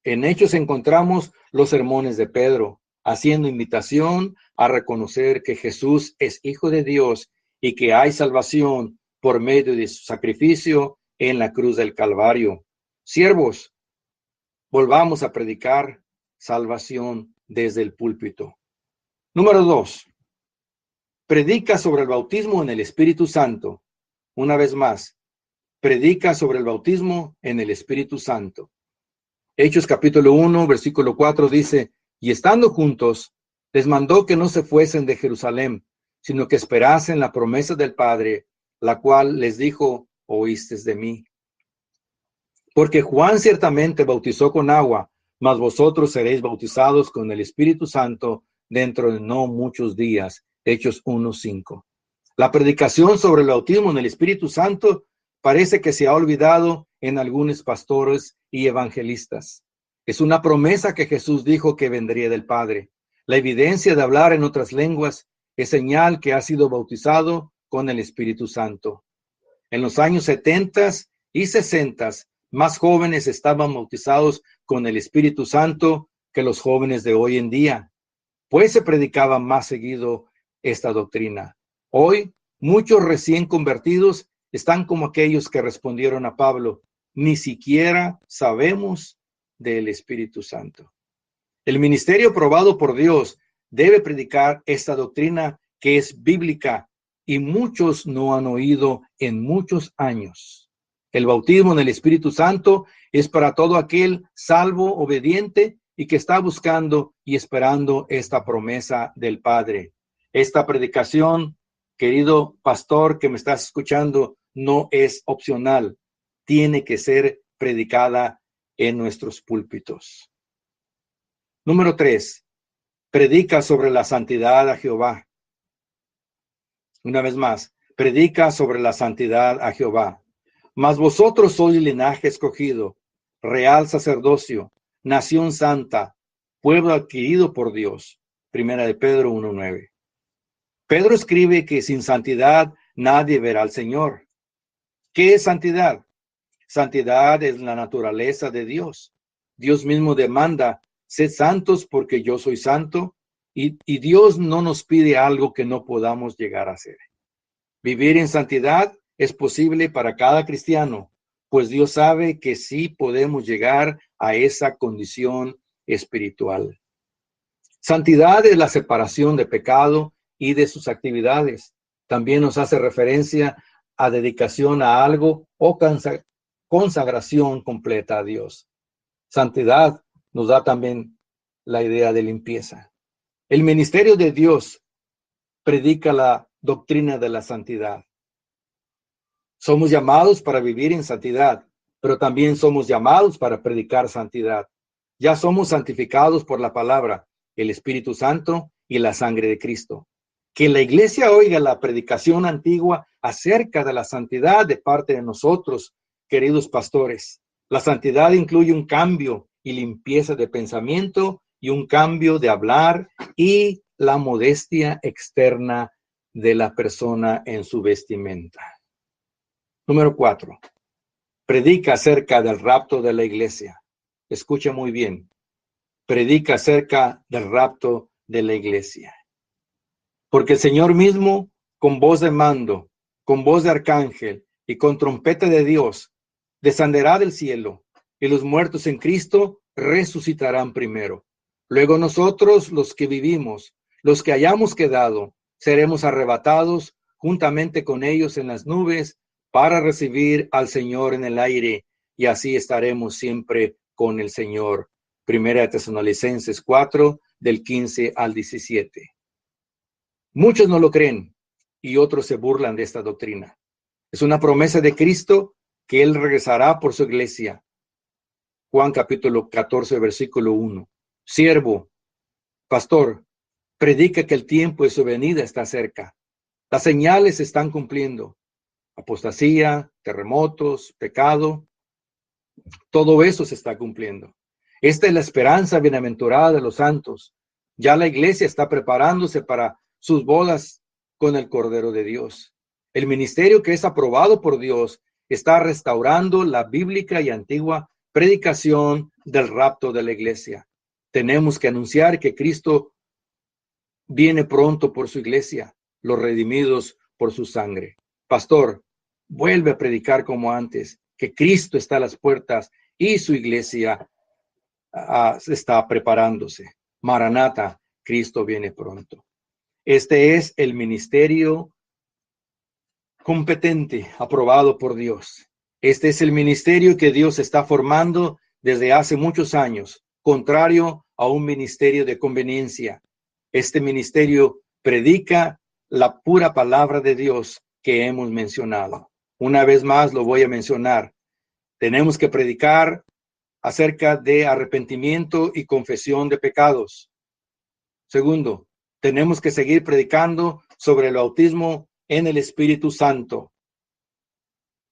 En Hechos encontramos los sermones de Pedro, haciendo invitación a reconocer que Jesús es Hijo de Dios y que hay salvación por medio de su sacrificio en la cruz del Calvario. Siervos, volvamos a predicar salvación desde el púlpito. Número 2, predica sobre el bautismo en el Espíritu Santo. Una vez más, predica sobre el bautismo en el Espíritu Santo. Hechos capítulo 1, versículo 4 dice, y estando juntos, les mandó que no se fuesen de Jerusalén, sino que esperasen la promesa del Padre, la cual les dijo, oísteis de mí. Porque Juan ciertamente bautizó con agua, mas vosotros seréis bautizados con el Espíritu Santo dentro de no muchos días. Hechos 1:5. La predicación sobre el bautismo en el Espíritu Santo parece que se ha olvidado en algunos pastores y evangelistas. Es una promesa que Jesús dijo que vendría del Padre. La evidencia de hablar en otras lenguas es señal que ha sido bautizado con el Espíritu Santo. En los años 70 y 60, más jóvenes estaban bautizados con el Espíritu Santo que los jóvenes de hoy en día, pues se predicaba más seguido esta doctrina. Hoy, muchos recién convertidos están como aquellos que respondieron a Pablo, ni siquiera sabemos del Espíritu Santo. El ministerio aprobado por Dios debe predicar esta doctrina que es bíblica y muchos no han oído en muchos años. El bautismo en el Espíritu Santo es para todo aquel salvo, obediente y que está buscando y esperando esta promesa del Padre. Esta predicación, querido pastor que me estás escuchando, no es opcional. Tiene que ser predicada en nuestros púlpitos. Número 3. Predica sobre la santidad a Jehová. Una vez más, predica sobre la santidad a Jehová. Mas vosotros sois linaje escogido, real sacerdocio, nación santa, pueblo adquirido por Dios. Primera de Pedro 1:9. Pedro escribe que sin santidad nadie verá al Señor. ¿Qué es santidad? Santidad es la naturaleza de Dios. Dios mismo demanda, sed santos porque yo soy santo, y Dios no nos pide algo que no podamos llegar a hacer. Vivir en santidad es posible para cada cristiano, pues Dios sabe que sí podemos llegar a esa condición espiritual. Santidad es la separación de pecado y de sus actividades. También nos hace referencia a dedicación a algo o consagración completa a Dios. Santidad nos da también la idea de limpieza. El ministerio de Dios predica la doctrina de la santidad. Somos llamados para vivir en santidad, pero también somos llamados para predicar santidad. Ya somos santificados por la palabra, el Espíritu Santo y la sangre de Cristo. Que la iglesia oiga la predicación antigua acerca de la santidad de parte de nosotros, queridos pastores. La santidad incluye un cambio y limpieza de pensamiento y un cambio de hablar y la modestia externa de la persona en su vestimenta. Número 4. Predica acerca del rapto de la iglesia. Escucha muy bien. Predica acerca del rapto de la iglesia. Porque el Señor mismo, con voz de mando, con voz de arcángel y con trompeta de Dios, descenderá del cielo, y los muertos en Cristo resucitarán primero. Luego nosotros, los que vivimos, los que hayamos quedado, seremos arrebatados juntamente con ellos en las nubes para recibir al Señor en el aire, y así estaremos siempre con el Señor. Primera de Tesalonicenses 4, del 15 al 17. Muchos no lo creen y otros se burlan de esta doctrina. Es una promesa de Cristo que Él regresará por su iglesia. Juan capítulo 14, versículo 1. Siervo, pastor, predica que el tiempo de su venida está cerca. Las señales se están cumpliendo. Apostasía, terremotos, pecado, todo eso se está cumpliendo. Esta es la esperanza bienaventurada de los santos. Ya la iglesia está preparándose para sus bodas con el Cordero de Dios. El ministerio que es aprobado por Dios está restaurando la bíblica y antigua predicación del rapto de la iglesia. Tenemos que anunciar que Cristo viene pronto por su iglesia, los redimidos por su sangre. Pastor, vuelve a predicar como antes, que Cristo está a las puertas y su iglesia está preparándose. Maranata, Cristo viene pronto. Este es el ministerio competente, aprobado por Dios. Este es el ministerio que Dios está formando desde hace muchos años, contrario a un ministerio de conveniencia. Este ministerio predica la pura palabra de Dios que hemos mencionado. Una vez más lo voy a mencionar. Tenemos que predicar acerca de arrepentimiento y confesión de pecados. Segundo, tenemos que seguir predicando sobre el bautismo en el Espíritu Santo.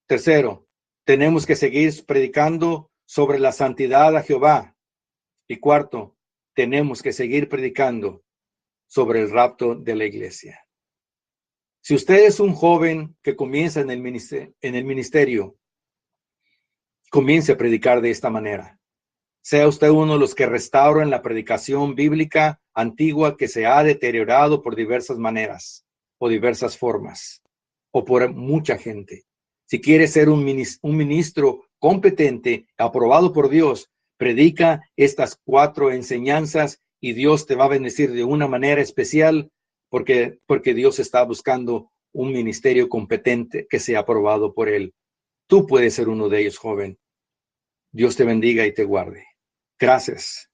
Tercero, tenemos que seguir predicando sobre la santidad a Jehová. Y cuarto, tenemos que seguir predicando sobre el rapto de la iglesia. Si usted es un joven que comienza en el ministerio, comience a predicar de esta manera. Sea usted uno de los que restauran la predicación bíblica antigua que se ha deteriorado por diversas maneras o diversas formas o por mucha gente. Si quiere ser un ministro competente, aprobado por Dios, predica estas 4 enseñanzas y Dios te va a bendecir de una manera especial porque Dios está buscando un ministerio competente que sea aprobado por Él. Tú puedes ser uno de ellos, joven. Dios te bendiga y te guarde. Gracias.